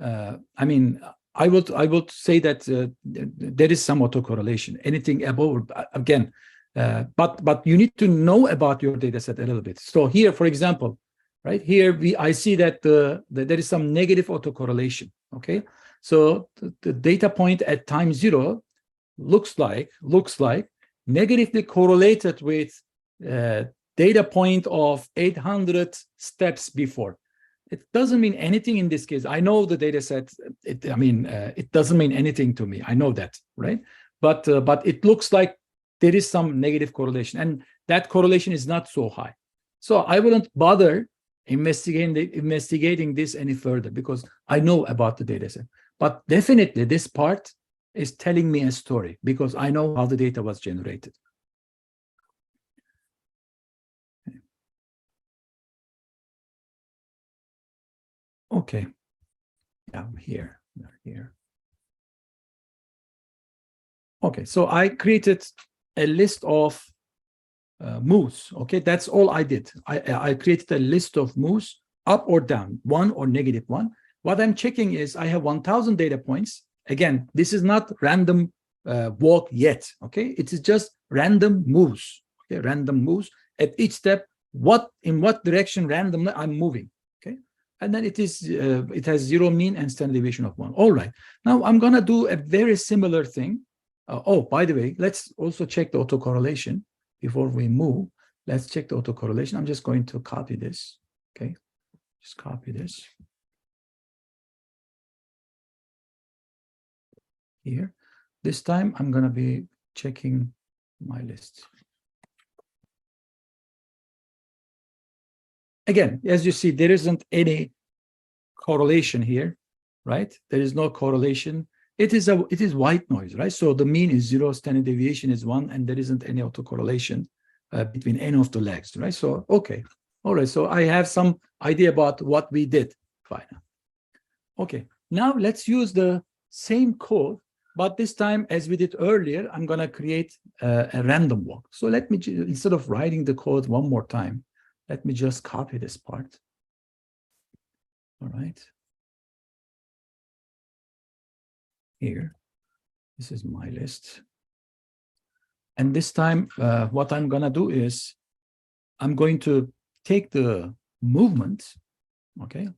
I mean, I would say that there is some autocorrelation. Anything above, again, but you need to know about your data set a little bit. So here, for example, right here, I see that there is some negative autocorrelation. Okay, so the data point at time 0 looks like negatively correlated with data point of 800 steps before. It doesn't mean anything in this case. I know the data set. It doesn't mean anything to me. I know that, right? But it looks like there is some negative correlation, and that correlation is not so high. So I wouldn't bother investigating this any further because I know about the data set. But definitely this part is telling me a story because I know how the data was generated. Okay, yeah, here. Okay, so I created a list of moves. Okay, that's all I did. I created a list of moves, up or down, 1 or -1. What I'm checking is I have 1,000 data points. Again, this is not random walk yet. Okay, it is just random moves. Okay, random moves at each step. In what direction randomly I'm moving. Okay, and then it has 0 mean and standard deviation of 1. All right. Now I'm gonna do a very similar thing. Oh, by the way, let's also check the autocorrelation before we move. Let's check the autocorrelation. I'm just going to copy this. Okay, just copy this here. This time I'm going to be checking my list. Again, as you see, there isn't any correlation here, right? There is no correlation. It is white noise, right? So the mean is 0, standard deviation is 1, and there isn't any autocorrelation between any of the legs, right? So, okay. All right, so I have some idea about what we did. Fine. Okay, now let's use the same code, but this time, as we did earlier, I'm gonna create a random walk. So let me, instead of writing the code one more time, let me just copy this part. All right. Here, this is my list. And this time, what I'm gonna do is, I'm going to take the movement, okay?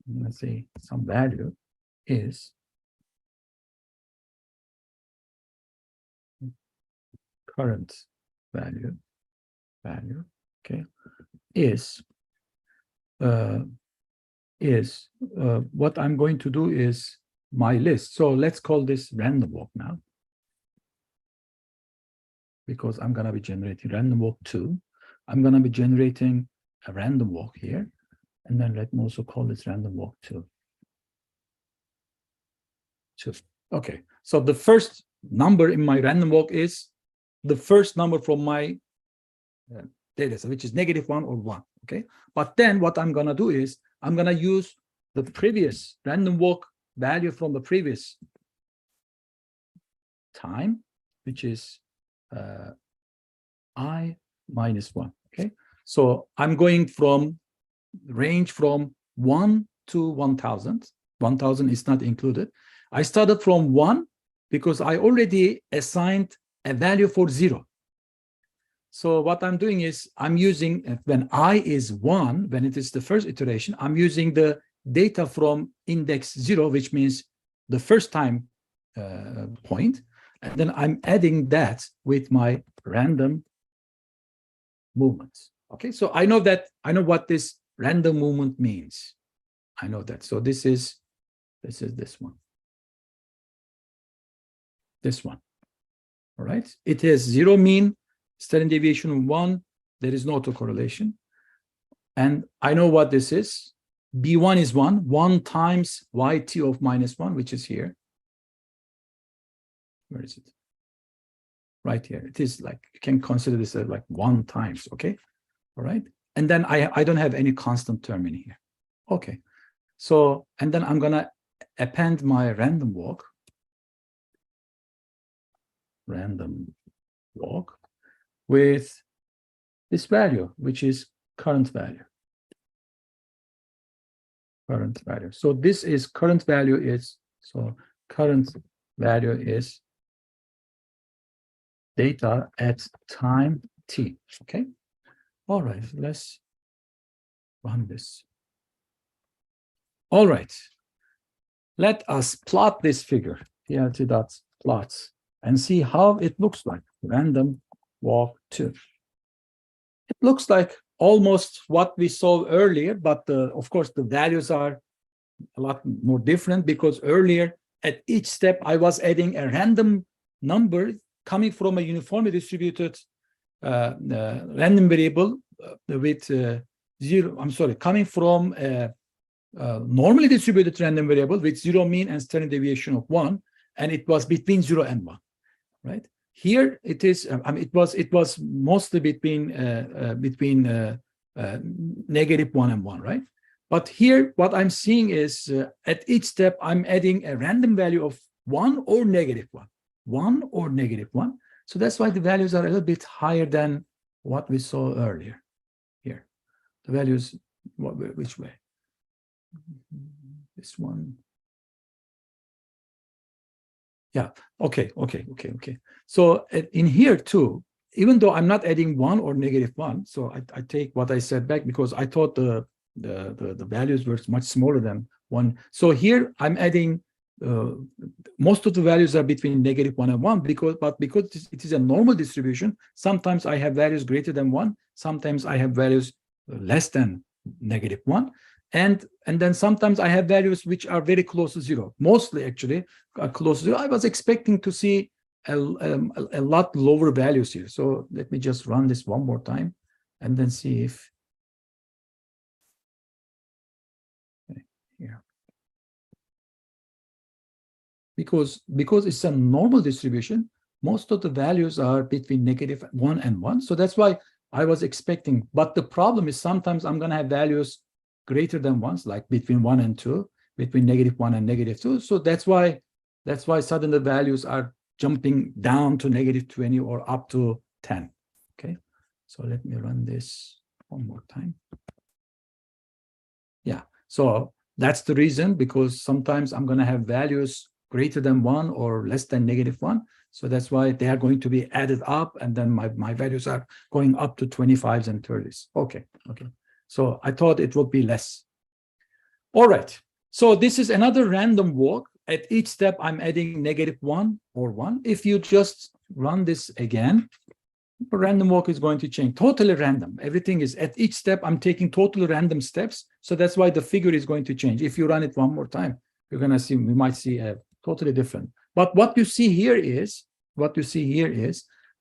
Let's say some value is current value, okay, is what I'm going to do is my list. So let's call this random walk now, because I'm going to be generating random walk 2. I'm going to be generating a random walk here, and then let me also call this random walk 2. Okay, so the first number in my random walk is the first number from my data set, which is -1 or 1. Okay, but then what I'm going to do is I'm going to use the previous random walk value from the previous time, which is I minus 1. Okay, so I'm going from range from 1 to 1,000. 1,000 is not included. I started from 1 because I already assigned a value for 0. So what I'm doing is I'm using, when I is 1, when it is the first iteration, I'm using the data from index 0, which means the first time point, and then I'm adding that with my random movements. Okay, so I know what this random movement means. I know that. So this is this one. This one. All right. It has 0 mean, standard deviation of 1. There is no autocorrelation. And I know what this is. B1 is 1. 1 times yt of -1, which is here. Where is it? Right here. It is like, you can consider this as like 1 times. Okay. All right. And then I don't have any constant term in here. Okay. So, and then I'm going to append my random walk with this value, which is current value. So this is current value is, so current value is data at time t. Okay. All right. Let's run this. All right. Let us plot this figure, plt.plots, and see how it looks like. Random walk 2. It looks like almost what we saw earlier, but of course the values are a lot more different, because earlier at each step I was adding a random number coming from a uniformly distributed random variable with 0. I'm sorry, coming from a normally distributed random variable with 0 mean and standard deviation of 1, and it was between 0 and 1, right? Here it is. I mean, it was mostly between -1 and 1, right? But here, what I'm seeing is at each step I'm adding a random value of 1 or -1, 1 or -1. So that's why the values are a little bit higher than what we saw earlier. Here, the values, which way? This one. Yeah. Okay. So in here too, even though I'm not adding 1 or -1, so I take what I said back, because I thought the values were much smaller than 1. So here I'm adding most of the values are between -1 and 1, because it is a normal distribution. Sometimes I have values greater than 1. Sometimes I have values less than -1. And then sometimes I have values which are very close to 0. Mostly, actually, close to 0. I was expecting to see a lot lower values here. So let me just run this one more time and then see if. Okay, here. Because it's a normal distribution, most of the values are between -1 and 1. So that's why I was expecting. But the problem is sometimes I'm going to have values greater than 1, like between 1 and 2, between -1 and -2. So that's why suddenly the values are jumping down to -20 or up to 10. Okay, so let me run this one more time. Yeah, so that's the reason, because sometimes I'm going to have values greater than 1 or less than -1. So that's why they are going to be added up, and then my values are going up to 25s and 30s. Okay. So I thought it would be less. All right. So this is another random walk. At each step, I'm adding -1 or 1. If you just run this again, the random walk is going to change. Totally random. Everything is at each step. I'm taking totally random steps. So that's why the figure is going to change. If you run it one more time, you're going to see, we might see a totally different. But what you see here is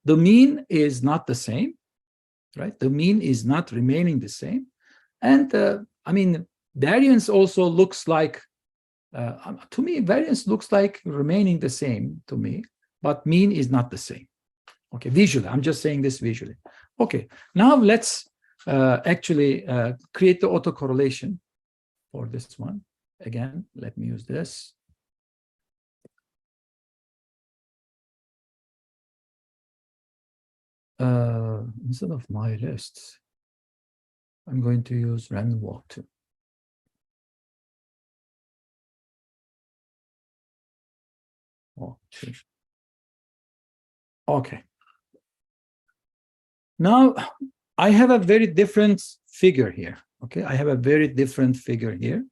the mean is not the same, right? The mean is not remaining the same. And I mean, variance also looks like, to me, variance looks like remaining the same to me, but mean is not the same. Okay, visually, I'm just saying this visually. Okay, now let's actually create the autocorrelation for this one. Again, let me use this. Instead of my list, I'm going to use random walk 2. Walk 2. Okay. Now, I have a very different figure here. Okay, I have a very different figure here.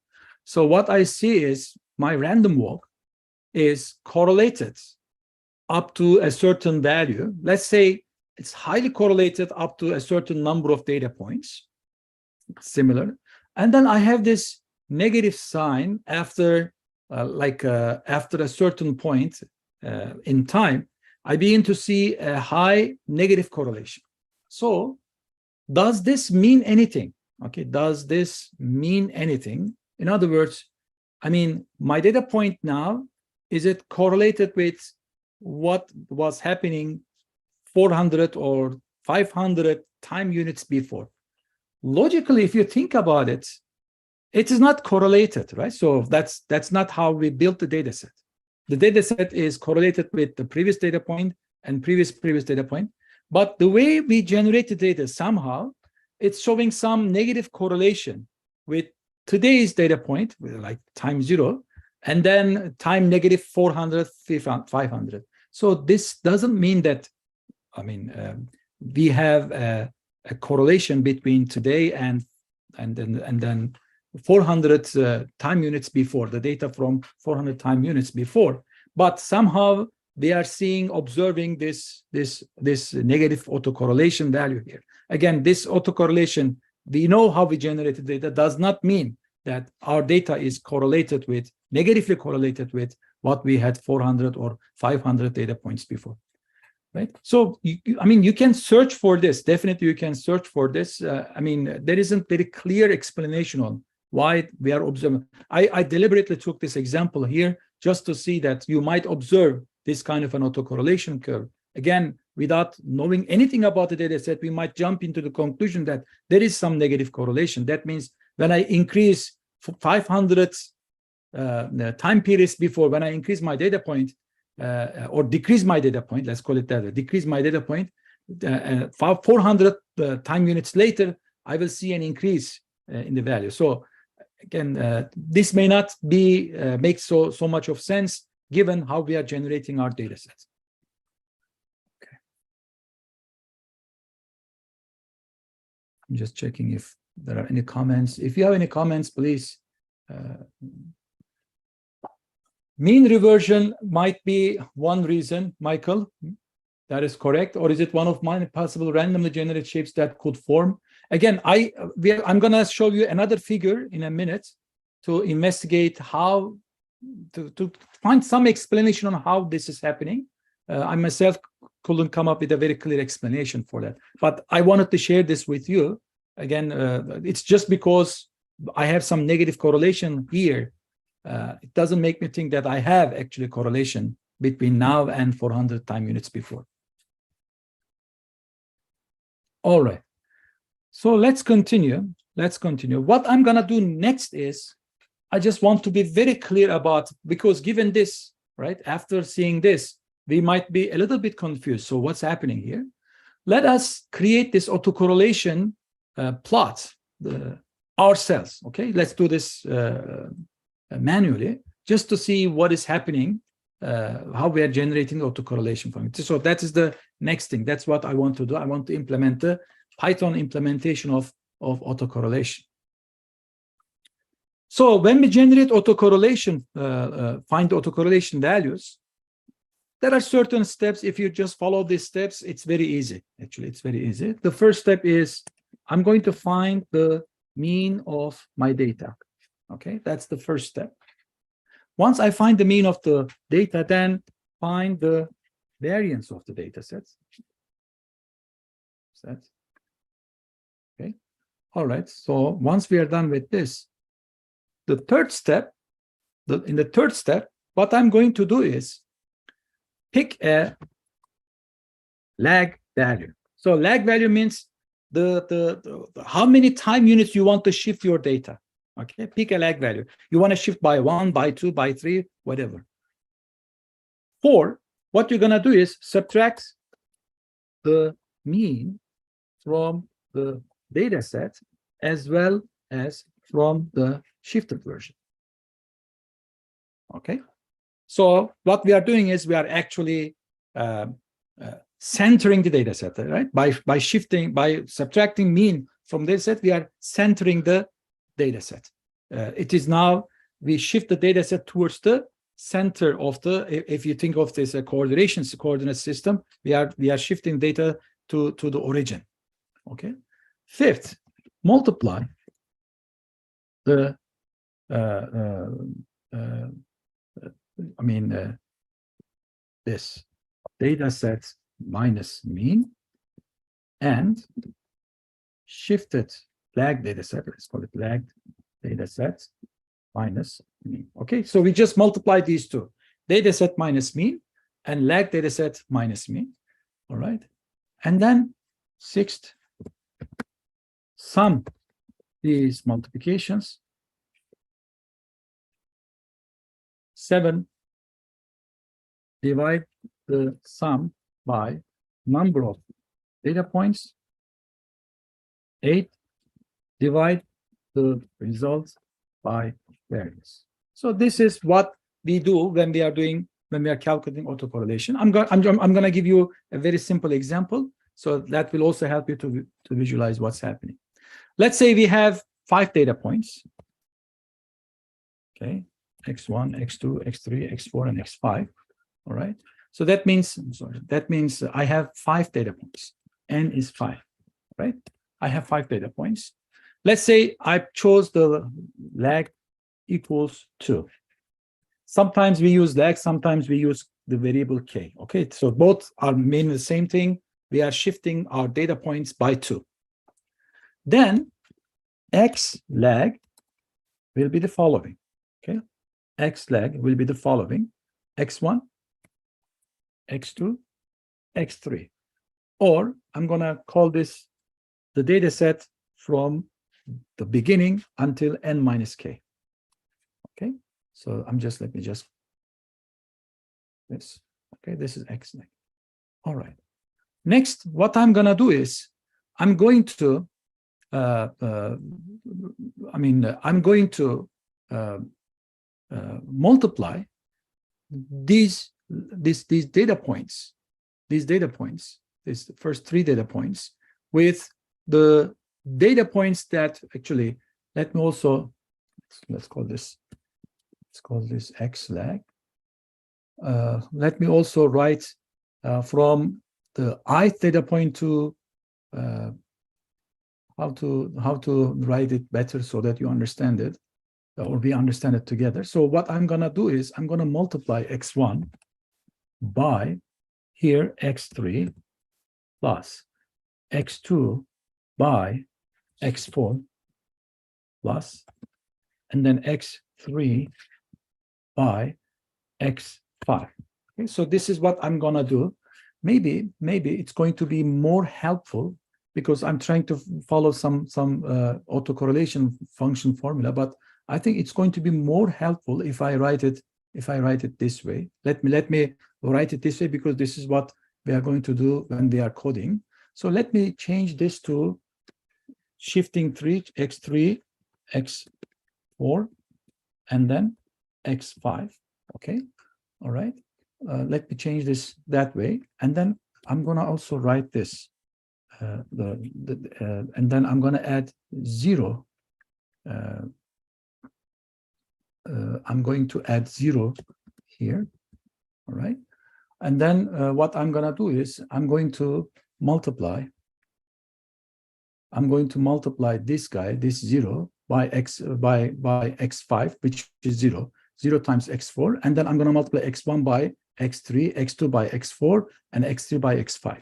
So what I see is my random walk is correlated up to a certain value. Let's say it's highly correlated up to a certain number of data points, similar. And then I have this negative sign after, after a certain point in time, I begin to see a high negative correlation. So does this mean anything? Okay, does this mean anything? In other words, I mean, my data point now, is it correlated with what was happening 400 or 500 time units before? Logically, if you think about it, it is not correlated, right? So that's not how we built the data set. The data set is correlated with the previous data point and previous data point. But the way we generate the data, somehow, it's showing some negative correlation with today's data point, like time 0, and then time negative 400, 500. So this doesn't mean that, I mean, we have a correlation between today and then 400 time units before, the data from 400 time units before, but somehow they are observing this negative autocorrelation value here. Again, this autocorrelation, we know how we generated data, does not mean that our data is negatively correlated with what we had 400 or 500 data points before, right? So, I mean, you can search for this. Definitely, you can search for this. I mean, there isn't very clear explanation on why we are observing. I deliberately took this example here just to see that you might observe this kind of an autocorrelation curve. Again, without knowing anything about the data set, we might jump into the conclusion that there is some negative correlation. That means when I increase 500 time periods before, when I increase my data point, or decrease my data point, let's call it that way, decrease my data point, 400 time units later, I will see an increase in the value. So again, this may not be make so much of sense given how we are generating our data sets. Okay. I'm just checking if there are any comments. If you have any comments, please. Mean reversion might be one reason, Michael. That is correct. Or is it one of many possible randomly generated shapes that could form? Again, I'm going to show you another figure in a minute to investigate how to find some explanation on how this is happening. I myself couldn't come up with a very clear explanation for that. But I wanted to share this with you. Again, it's just because I have some negative correlation here. It doesn't make me think that I have actually correlation between now and 400 time units before. All right. So let's continue. Let's continue. What I'm going to do next is I just want to be very clear about, because given this, right, after seeing this, we might be a little bit confused. So what's happening here? Let us create this autocorrelation plot ourselves. Okay, let's do this manually just to see what is happening, how we are generating autocorrelation from it. So that is the next thing. That's what I want to do. I want to implement the Python implementation of autocorrelation. So when we generate autocorrelation, find autocorrelation values, there are certain steps. If you just follow these steps, it's very easy. Actually, it's very easy. The first step is I'm going to find the mean of my data. Okay, that's the first step. Once I find the mean of the data, then find the variance of the data sets. Okay, all right. So once we are done with this, the third step, in the third step, what I'm going to do is pick a lag value. So lag value means how many time units you want to shift your data. Okay, pick a lag value. You want to shift by 1, by 2, by 3, whatever. 4, what you're going to do is subtract the mean from the data set as well as from the shifted version. Okay, so what we are doing is we are actually centering the data set, right? By subtracting mean from data set, we are centering the data set. It is now, we shift the data set towards the center of the, if you think of this coordinate system, we are shifting data to the origin. Okay. Fifth, multiply the this data set minus mean and shifted lag data set, let's call it lagged data set minus mean. Okay, so we just multiply these two, data set minus mean and lag data set minus mean. All right, and then sixth, sum these multiplications. 7, divide the sum by number of data points. 8, divide the results by variance. So this is what we do when we are calculating autocorrelation. I'm going to give you a very simple example, so that will also help you to visualize what's happening. Let's say we have 5 data points. Okay, x1, x2, x3, x4, and x5. All right. So that means, I have 5 data points. N is 5. Right. I have 5 data points. Let's say I chose the lag equals 2. Sometimes we use lag, sometimes we use the variable k. Okay, so both are meaning the same thing. We are shifting our data points by 2. Then x lag will be the following. Okay, x lag will be the following: x1, x2, x3. Or I'm going to call this the data set from the beginning until n minus k. Okay, so let me just this. Okay, this is x lag. All right. Next, what I'm going to do is I'm going to multiply these data points, these first 3 data points, with the data points that actually, let's call this x lag. Let me also write from the ith data point to how to write it better so that you understand it, or we understand it together. So what I'm going to do is I'm going to multiply x1 by here x3 plus x2 by x4 plus, and then x3 by x5. Okay, so this is what I'm going to do. Maybe it's going to be more helpful because I'm trying to follow some autocorrelation function formula, but I think it's going to be more helpful if I write it this way. Let me write it this way because this is what we are going to do when we are coding. So let me change this to shifting x3, x4, and then x5. Okay, all right. Let me change this that way, and then I'm going to also write this. And then I'm going to add 0. I'm going to add 0 here. All right. And then what I'm going to do is I'm going to multiply this guy, this 0, by x5, which is 0 times x4, and then I'm going to multiply x1 by x3, x2 by x4, and x3 by x5.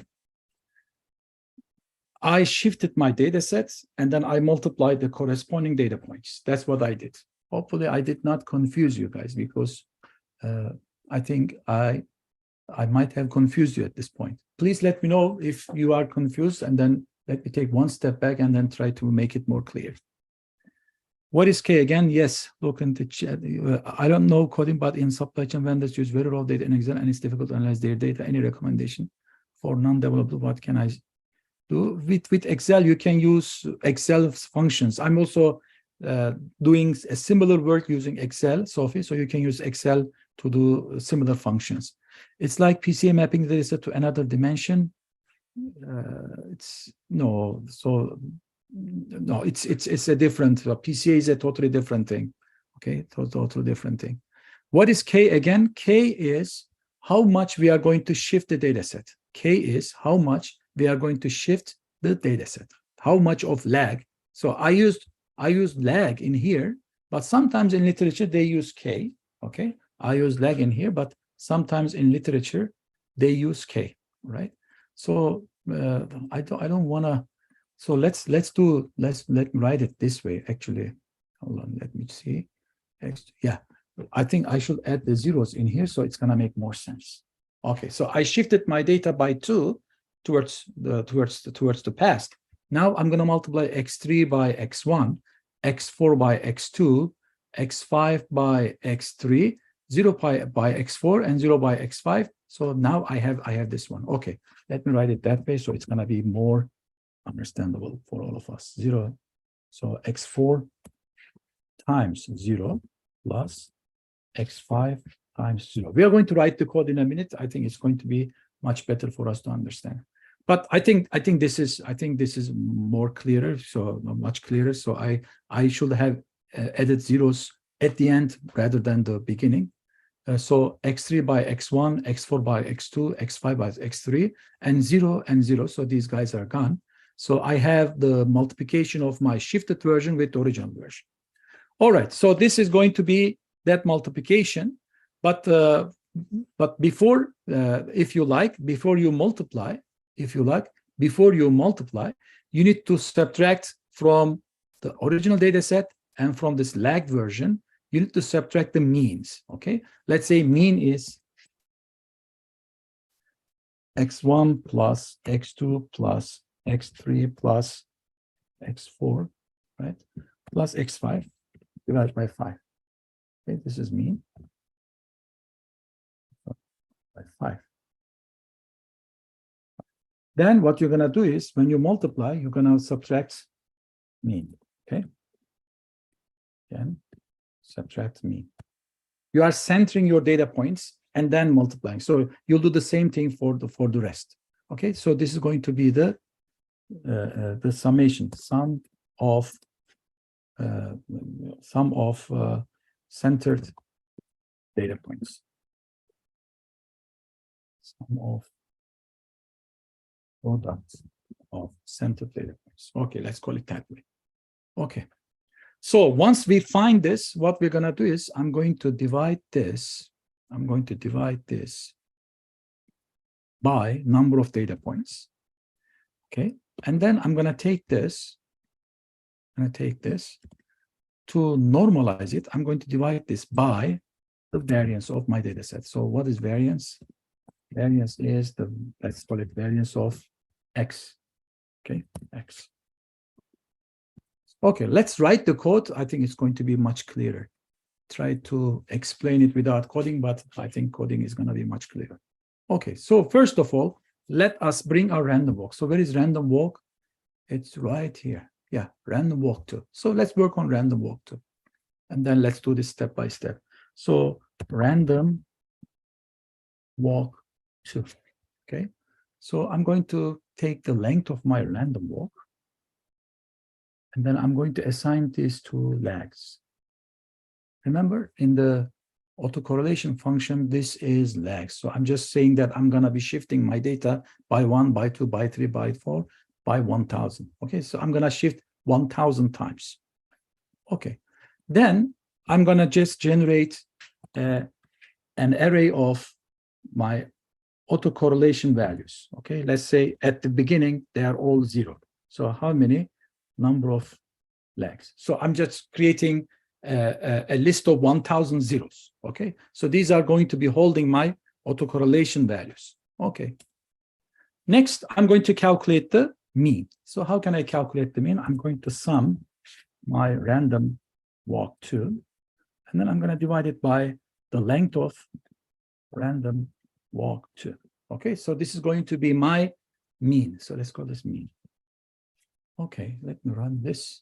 I shifted my data sets, and then I multiplied the corresponding data points. That's what I did. Hopefully, I did not confuse you guys, because I think I might have confused you at this point. Please let me know if you are confused, and then let me take one step back and then try to make it more clear. What is K again? Yes, look in the chat. I don't know coding, but in supply chain vendors use very raw data in Excel, and it's difficult to analyze their data. Any recommendation for non-developable? What can I do? With Excel, you can use Excel functions. I'm also doing a similar work using Excel, Sophie, so you can use Excel to do similar functions. It's like PCA mapping the data set to another dimension. It's no, so no, it's a different. PCA is a totally different thing. Okay, totally different thing. What is K again? K is how much we are going to shift the data set. K is how much we are going to shift the data set. How much of lag. So I used lag in here, but sometimes in literature they use K. Okay, I use lag in here, but sometimes in literature they use K. Right. So I don't want to. So let me write it this way. Actually, hold on. Let me see. Yeah, I think I should add the zeros in here, so it's gonna make more sense. Okay, so I shifted my data by 2 towards the past. Now I'm gonna multiply x3 by x1, x4 by x2, x5 by x3, 0 by x4, and 0 by x5. So now I have this one. Okay, let me write it that way, so it's gonna be more understandable for all of us. 0, so x4 times 0 plus x5 times 0. We are going to write the code in a minute. I think it's going to be much better for us to understand. But I think this is more clearer, so much clearer. So I should have added zeros at the end rather than the beginning. So x3 by x1, x4 by x2, x5 by x3, and 0 and 0. So these guys are gone. So I have the multiplication of my shifted version with the original version. All right, so this is going to be that multiplication, but before, if you like, before you multiply, you need to subtract from the original data set and from this lagged version, you need to subtract the means, okay? Let's say mean is x1 plus x2 plus x3 plus x4, right? Plus x5 divided by 5. Okay, this is mean by 5. Then what you're going to do is when you multiply, you're going to subtract mean. Okay. Then subtract mean. You are centering your data points and then multiplying. So you'll do the same thing for the rest. Okay. So this is going to be the summation, sum of centered data points. Sum of products of centered data points. Okay, let's call it that way. Okay. So once we find this, what we're going to do is I'm going to divide this by number of data points. Okay. And then I'm going to take this, to normalize it. I'm going to divide this by the variance of my data set. So what is variance? Variance is let's call it variance of X. Okay, X. Okay, let's write the code. I think it's going to be much clearer. Try to explain it without coding, but I think coding is going to be much clearer. Okay, so first of all, let us bring our random walk. So where is random walk? It's right here. Yeah, random walk 2. So let's work on random walk 2. And then let's do this step by step. So random walk 2. Okay. So I'm going to take the length of my random walk. And then I'm going to assign this to lags. Remember, in the autocorrelation function, this is lags. So I'm just saying that I'm going to be shifting my data by 1, by 2, by 3, by 4, by 1,000. Okay, so I'm going to shift 1,000 times. Okay, then I'm going to just generate an array of my autocorrelation values. Okay, let's say at the beginning, they are all 0. So how many? Number of lags. So I'm just creating a list of 1,000 zeros. Okay, so these are going to be holding my autocorrelation values. Okay. Next, I'm going to calculate the mean. So how can I calculate the mean? I'm going to sum my random walk 2, and then I'm going to divide it by the length of random walk 2. Okay, so this is going to be my mean. So let's call this mean. Okay, let me run this.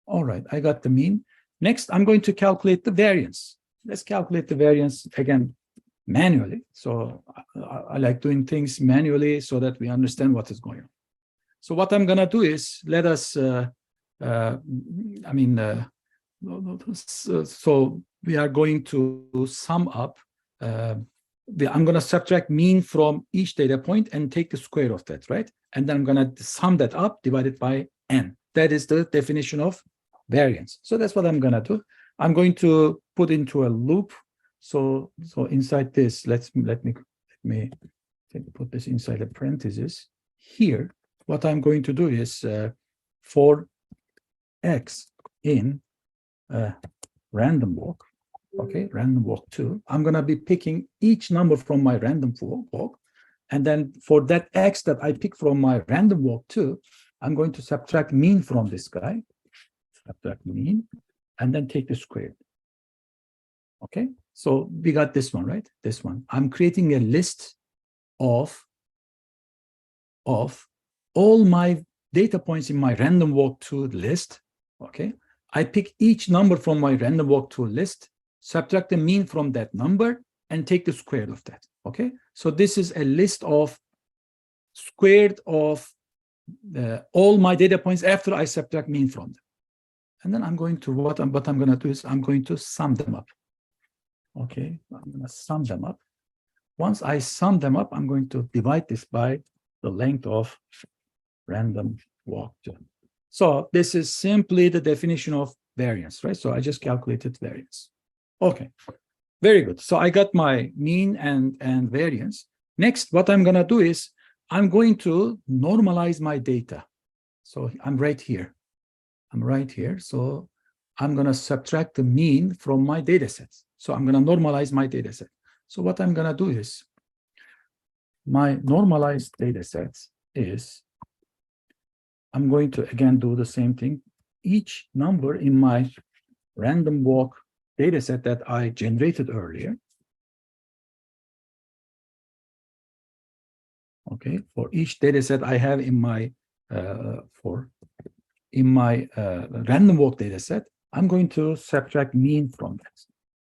All right, I got the mean. Next, I'm going to calculate the variance. Let's calculate the variance again. manually. So I like doing things manually so that we understand what is going on. So what I'm going to do is let us, so we are going to sum up. I'm going to subtract mean from each data point and take the square of that, right? And then I'm going to sum that up divided by n. That is the definition of variance. So that's what I'm going to do. I'm going to put into a loop. So inside this, let me put this inside a parenthesis here. What I'm going to do is for x in random walk, okay, random walk 2, I'm going to be picking each number from my random walk. And then for that x that I pick from my random walk 2, I'm going to subtract mean from this guy, subtract mean, and then take the square. Okay, so we got this one, right? This one. I'm creating a list of all my data points in my random walk 2 list. Okay, I pick each number from my random walk 2 list, subtract the mean from that number, and take the square of that. Okay, so this is a list of squared of all my data points after I subtract mean from them. And then I'm going to what I'm going to do is I'm going to sum them up. Okay, I'm going to sum them up. Once I sum them up, I'm going to divide this by the length of random walk 2. So this is simply the definition of variance, right? So I just calculated variance. Okay, very good. So I got my mean and variance. Next, what I'm going to do is I'm going to normalize my data. So I'm right here. So I'm going to subtract the mean from my data sets. So I'm going to normalize my data set. So what I'm going to do is my normalized data sets is I'm going to again do the same thing. Each number in my random walk data set that I generated earlier. Okay, for each data set I have in my random walk data set, I'm going to subtract mean from that.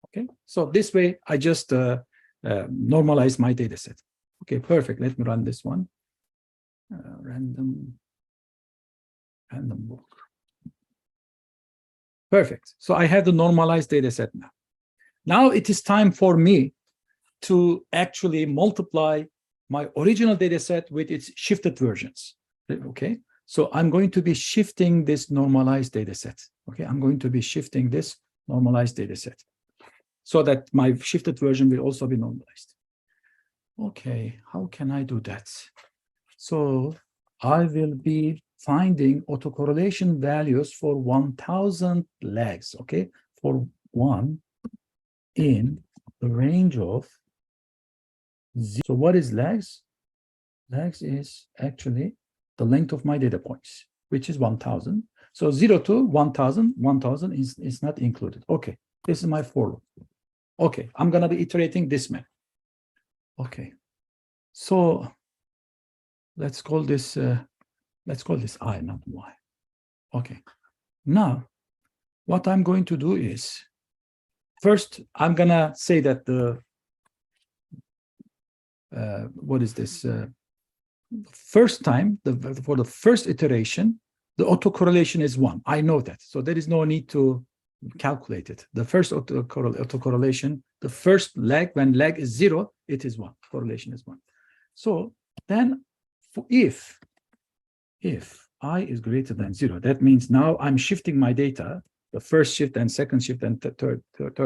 Okay, so this way I just normalize my data set. Okay, perfect. Let me run this one. Random walk. Perfect. So I have the normalized data set now. Now it is time for me to actually multiply my original data set with its shifted versions. Okay, so I'm going to be shifting this normalized data set. Okay, I'm going to be shifting this normalized data set so that my shifted version will also be normalized. Okay, how can I do that? So I will be finding autocorrelation values for 1,000 lags, okay, for 1 in the range of 0. So what is lags? Lags is actually the length of my data points, which is 1,000. So 0 to 1,000, 1,000 is not included. Okay, this is my for loop. Okay, I'm going to be iterating this method. Okay, so let's call this I, not Y. Okay, now what I'm going to do is first I'm going to say that the first time, for the first iteration, the autocorrelation is 1. I know that, so there is no need to calculate it. The first autocorrelation, the first lag, when lag is 0, it is 1. Correlation is 1. So then, if I is greater than 0, that means now I'm shifting my data, the first shift and second shift and third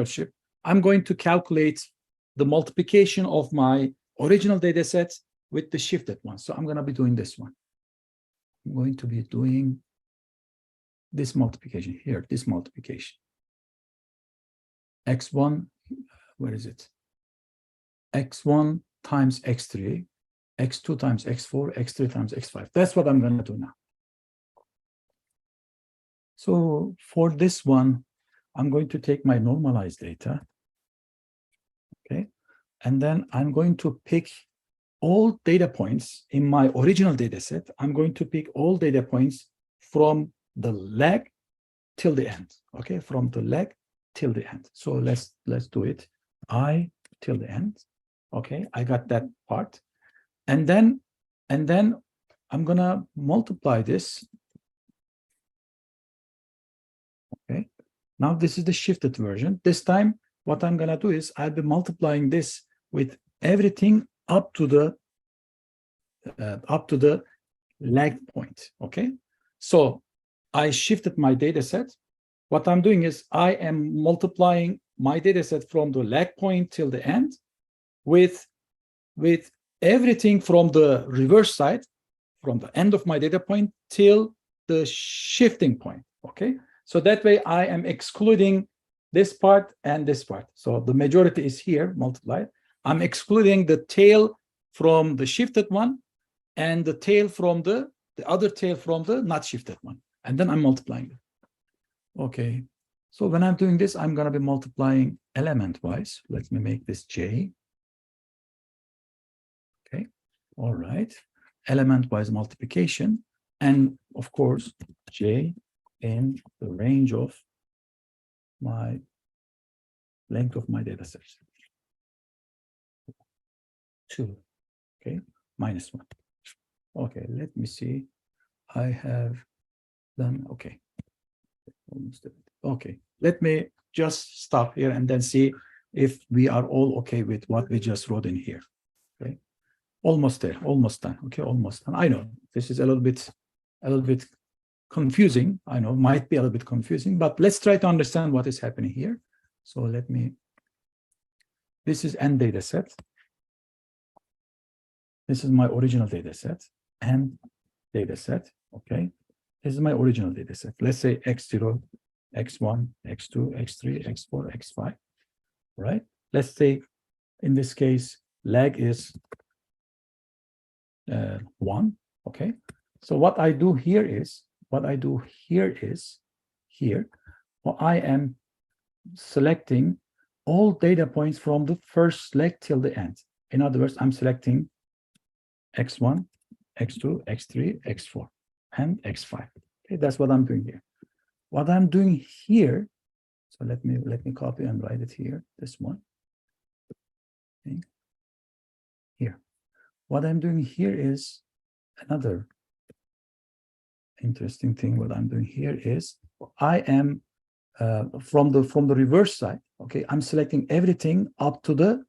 shift. I'm going to calculate the multiplication of my original data sets with the shifted one. So I'm going to be doing this one. I'm going to be doing this multiplication here, this multiplication. X1, where is it? X1 times X3, X2 times X4, X3 times X5. That's what I'm going to do now. So for this one, I'm going to take my normalized data, okay? And then I'm going to pick all data points in my original data set. I'm going to pick all data points from the lag till the end, okay? From the lag till the end. So let's do it. I till the end. Okay, I got that part. And then I'm gonna multiply this. Okay, now this is the shifted version. This time, what I'm gonna do is I'll be multiplying this with everything up to the lag point. Okay, so I shifted my data set. What I'm doing is I am multiplying my data set from the lag point till the end with everything from the reverse side, from the end of my data point till the shifting point. Okay, so that way I am excluding this part and this part. So the majority is here multiplied. I'm excluding the tail from the shifted one and the tail from the other tail from the not shifted one. And then I'm multiplying it. Okay, so when I'm doing this, I'm going to be multiplying element-wise. Let me make this J. Okay, all right. Element-wise multiplication. And of course, J in the range of my length of my data set. 2, okay, minus 1. Okay, let me see. I have done, okay. Almost okay, let me just stop here and then see if we are all okay with what we just wrote in here. Okay, almost there, almost done. Okay, almost done. I know this is a little bit confusing. I know might be a little bit confusing, but let's try to understand what is happening here. So let me, this is n data set. This is my original data set, n data set. Okay, this is my original data set. Let's say x0, x1, x2, x3, x4, x5, right? Let's say in this case, lag is 1, okay? So what I do here is, here, well, I am selecting all data points from the first leg till the end. In other words, I'm selecting x1, x2, x3, x4, and x5. Okay, that's what I'm doing here. What I'm doing here, so let me copy and write it here, this one. Okay. Here. What I'm doing here is another interesting thing. What I'm doing here is I am from the reverse side. Okay, I'm selecting everything up to the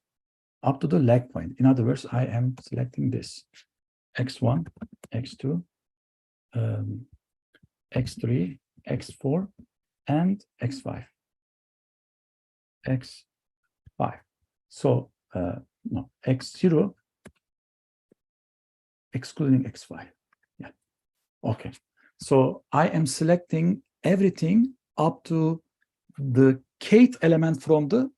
lag point. In other words, I am selecting this x1, x2, x3, x4, and x5. x5. So no, x0 excluding x5. Yeah. Okay. So I am selecting everything up to the kth element from the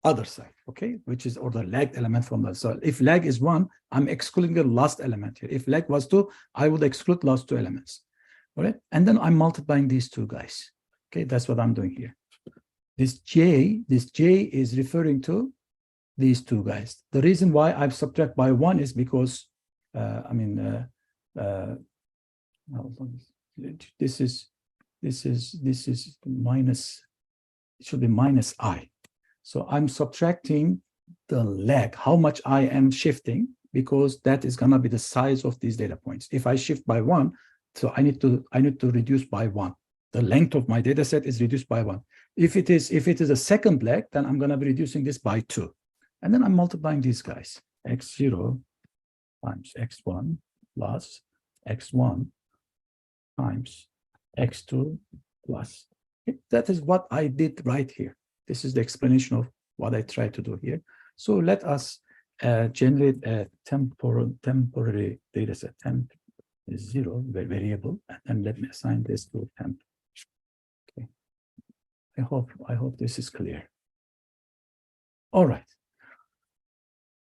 other side, okay, which is, or the lag element from the, so if lag is 1, I'm excluding the last element here. If lag was 2, I would exclude last 2 elements. All right, and then I'm multiplying these two guys. Okay, that's what I'm doing here. This J is referring to these two guys. The reason why I've subtract by 1 is because this is minus, it should be minus I. So I'm subtracting the lag, how much I am shifting, because that is gonna be the size of these data points. If I shift by 1, so I need to reduce by 1. The length of my data set is reduced by 1. If it is a second lag, then I'm gonna be reducing this by 2. And then I'm multiplying these guys. x0 times x1 plus x1 times x2 plus. That is what I did right here. This is the explanation of what I tried to do here. So let us generate a temporary data set. Temp is 0 variable, and let me assign this to temp. Okay. I hope this is clear. All right.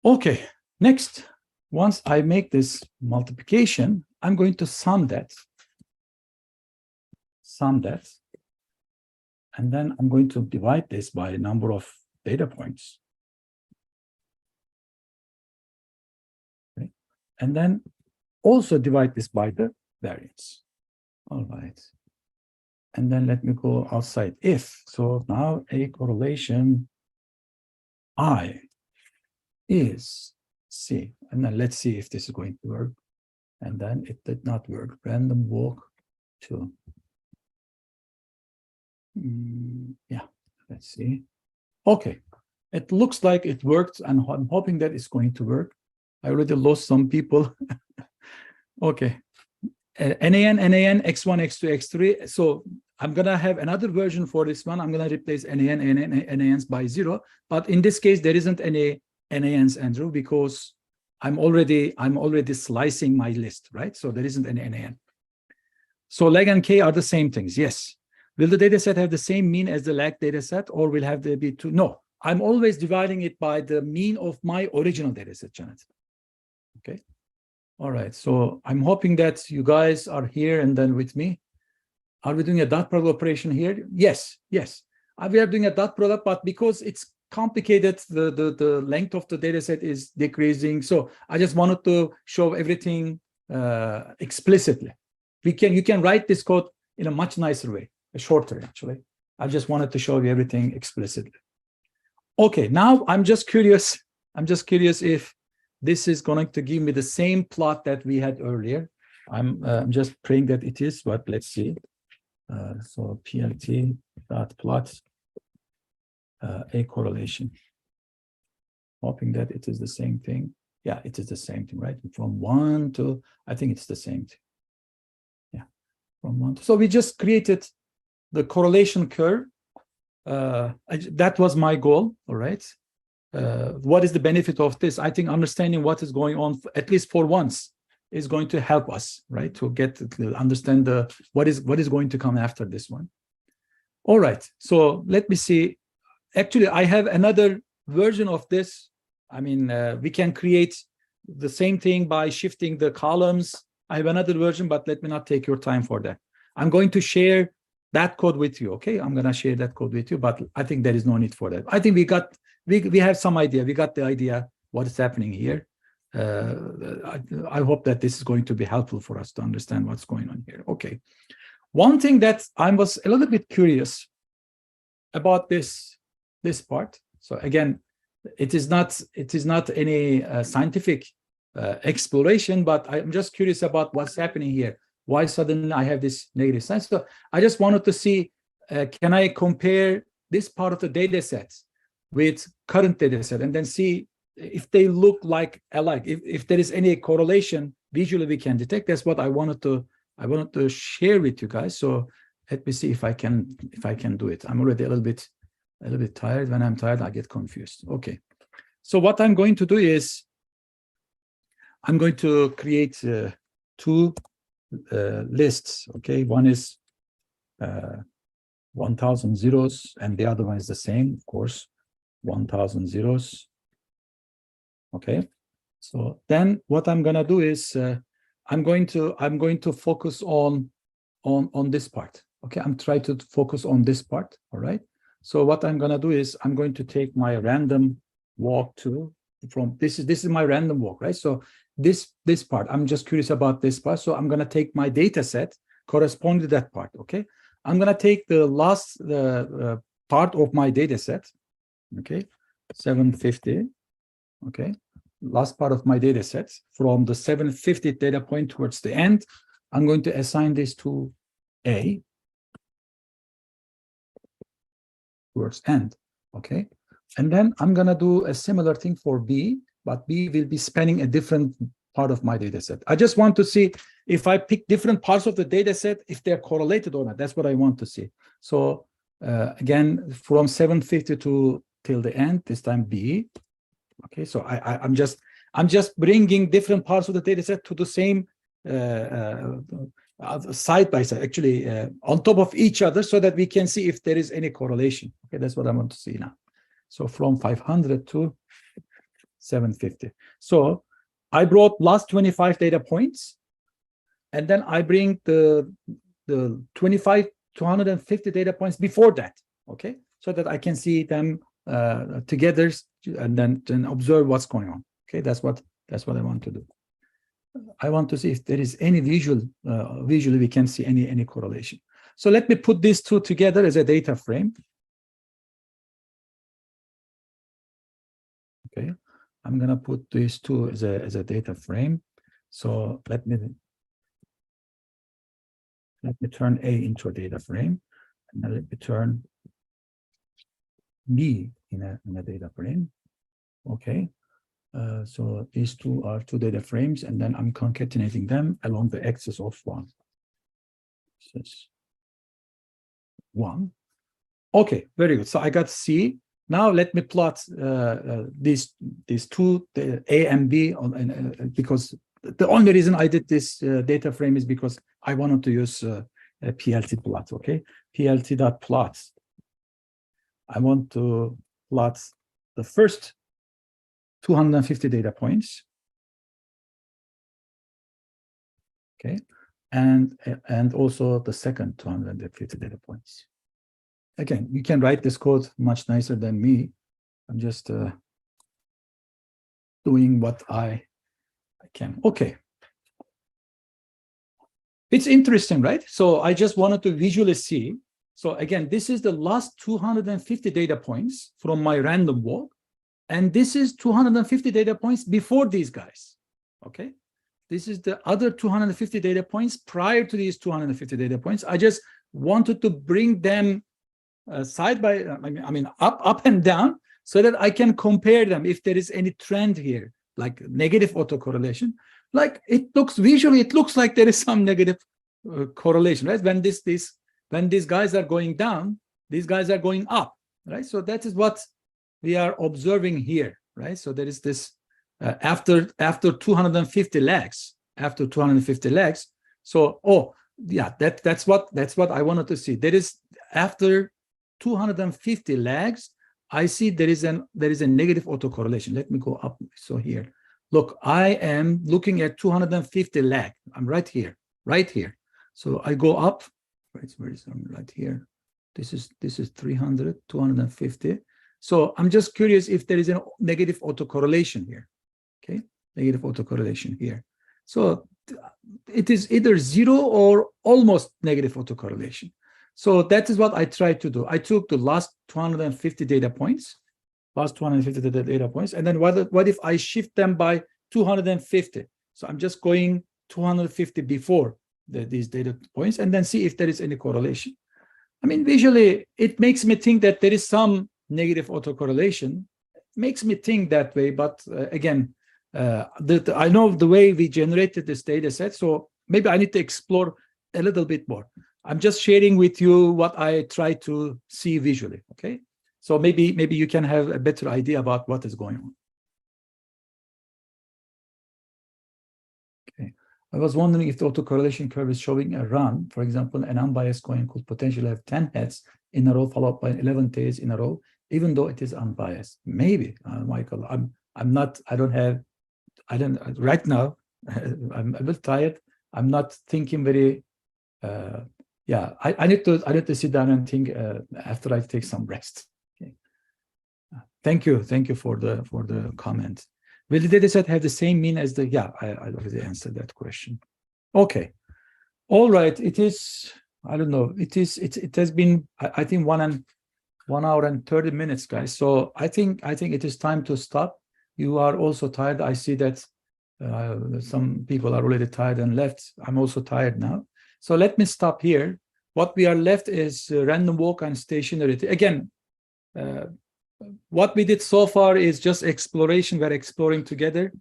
Okay. Next, once I make this multiplication, I'm going to sum that, and then I'm going to divide this by a number of data points. Okay. And then also divide this by the variance. All right. And then let me go outside if. So now a correlation I is C. And then let's see if this is going to work. And then it did not work. Random walk 2. Yeah, let's see. Okay, it looks like it worked, and I'm hoping that it's going to work. I already lost some people. Okay, NaN, X1, X2, X3. So I'm gonna have another version for this one. I'm gonna replace NaNs by 0. But in this case, there isn't any NaNs, Andrew, because I'm already slicing my list, right? So there isn't any NaN. So lag and K are the same things. Yes. Will the data set have the same mean as the lag data set, or will have to be 2? No, I'm always dividing it by the mean of my original data set, Janet. Okay. All right. So I'm hoping that you guys are here and then with me. Are we doing a dot product operation here? Yes. Yes. We are doing a dot product, but because it's complicated, the length of the data set is decreasing. So I just wanted to show everything explicitly. You can write this code in a much nicer way. Shorter, actually. I just wanted to show you everything explicitly. Okay, now I'm just curious if this is going to give me the same plot that we had earlier. I'm just praying that it is, but let's see. So plt dot plot a correlation. Hoping that it is the same thing. Yeah, it is the same thing, right? From 1 to, I think it's the same thing. Yeah, from 1 to, so we just created the correlation curve. That was my goal, all right? What is the benefit of this? I think understanding what is going on, at least for once, is going to help us, right? To understand what is going to come after this one. All right, so let me see. Actually, I have another version of this. I mean, we can create the same thing by shifting the columns. I have another version, but let me not take your time for that. I'm going to share that code with you, okay? I'm gonna share that code with you, but I think there is no need for that. I think we have some idea. We got the idea what is happening here. I hope that this is going to be helpful for us to understand what's going on here. Okay. One thing that I was a little bit curious about this part. So again, it is not any scientific exploration, but I'm just curious about what's happening here. Why suddenly I have this negative sign? So I just wanted to see, can I compare this part of the data set with current data set and then see if they look like alike, if there is any correlation visually we can detect. That's what I wanted to share with you guys. So let me see if I can do it. I'm already a little bit tired. When I'm tired, I get confused. Okay. So what I'm going to do is I'm going to create 2 lists. Okay, one is 1000 zeros, and the other one is the same, of course, 1000 zeros. Okay, so then what I'm gonna do is I'm going to focus on this part. Okay, I'm trying to focus on this part. All right. So what I'm gonna do is I'm going to take my random walk from this is my random walk, right? So this part, I'm just curious about this part. So I'm gonna take my data set corresponding to that part. Okay, I'm gonna take the last part of my data set. Okay, 750. Okay, last part of my data set from the 750th data point towards the end. I'm going to assign this to A towards end. Okay, and then I'm gonna do a similar thing for B, but B will be spanning a different part of my data set. I just want to see if I pick different parts of the data set, if they're correlated or not. That's what I want to see. So again, from 750 till the end, this time B. Okay, so I'm just bringing different parts of the data set to the same side by side, actually on top of each other, so that we can see if there is any correlation. Okay, that's what I want to see now. So from 500 to 750. So I brought last 25 data points, and then I bring the 25 to 150 data points before that. Okay, so that I can see them together and then observe what's going on. Okay, that's what I want to do. I want to see if there is any visually we can see any correlation. So let me put these two together as a data frame. Okay, I'm gonna put these two as a data frame. So let me turn A into a data frame, and then let me turn B in a data frame. Okay. So these two are two data frames, and then I'm concatenating them along the axis of 1. This is 1. Okay, very good. So I got C. Now let me plot these two, the A and B, because the only reason I did this data frame is because I wanted to use a PLT plot. Okay, PLT.plot. I want to plot the first 250 data points. Okay, and also the second 250 data points. Again, you can write this code much nicer than me. I'm just doing what I can. Okay. It's interesting, right? So I just wanted to visually see. So again, this is the last 250 data points from my random walk. And this is 250 data points before these guys, okay? This is the other 250 data points prior to these 250 data points. I just wanted to bring them side by, up and down, so that I can compare them if there is any trend here, like negative autocorrelation. Like it looks visually, it looks like there is some negative correlation, right? When when these guys are going down, these guys are going up, right? So that is what we are observing here, right? So there is this after 250 lags, So yeah, that's what I wanted to see. There is after 250 lags, I see there is a negative autocorrelation. Let me go up. So here, look, I am looking at 250 lag. I'm right here. So I go up. Right, where is I'm right here? This is 300, 250. So I'm just curious if there is a negative autocorrelation here. Okay, negative autocorrelation here. So it is either 0 or almost negative autocorrelation. So that is what I tried to do. I took the last 250 data points, and then what if I shift them by 250? So I'm just going 250 before these data points, and then see if there is any correlation. I mean, visually, it makes me think that there is some negative autocorrelation. It makes me think that way, but again, I know the way we generated this data set, so maybe I need to explore a little bit more. I'm just sharing with you what I try to see visually, okay? So maybe you can have a better idea about what is going on. Okay, I was wondering if the autocorrelation curve is showing a run. For example, an unbiased coin could potentially have 10 heads in a row followed by 11 tails in a row, even though it is unbiased. Maybe, Michael, right now, I'm a bit tired. I'm not thinking very, yeah, I need to sit down and think after I take some rest. Okay. Thank you for the comment. Will the data set have the same mean as the? Yeah, I already answered that question. Okay, all right. It is. I don't know. It has been. I think 1 hour and 30 minutes, guys. So I think it is time to stop. You are also tired. I see that some people are already tired and left. I'm also tired now. So let me stop here. What we are left is random walk and stationarity. Again, what we did so far is just exploration. We're exploring together.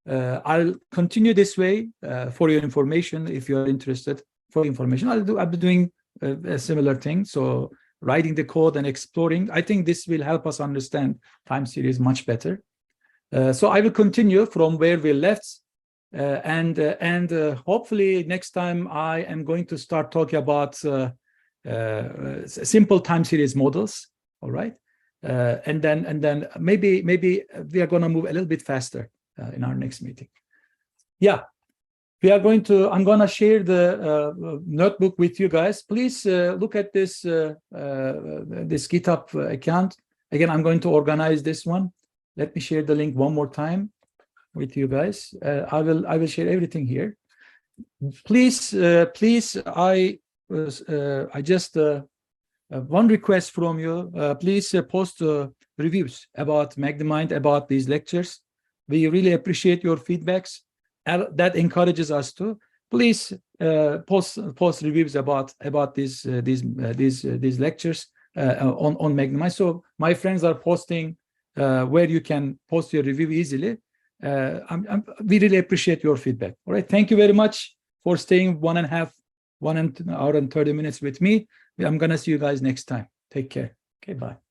I'll continue this way for your information. If you're interested for information, I'll be doing a similar thing. So writing the code and exploring. I think this will help us understand time series much better. So I will continue from where we left. And hopefully next time I am going to start talking about simple time series models. All right, and then maybe we are going to move a little bit faster in our next meeting. Yeah, we are going to. I'm going to share the notebook with you guys. Please look at this this GitHub account. Again, I'm going to organize this one. Let me share the link one more time with you guys. I will share everything here. Please, I just one request from you. Please post reviews about Magnimind, about these lectures. We really appreciate your feedbacks. That encourages us to please post reviews about these lectures on Magnimind. So my friends are posting where you can post your review easily. We really appreciate your feedback. All right, thank you very much for staying 1 hour and 30 minutes with me. I'm gonna see you guys next time. Take care. Okay, bye.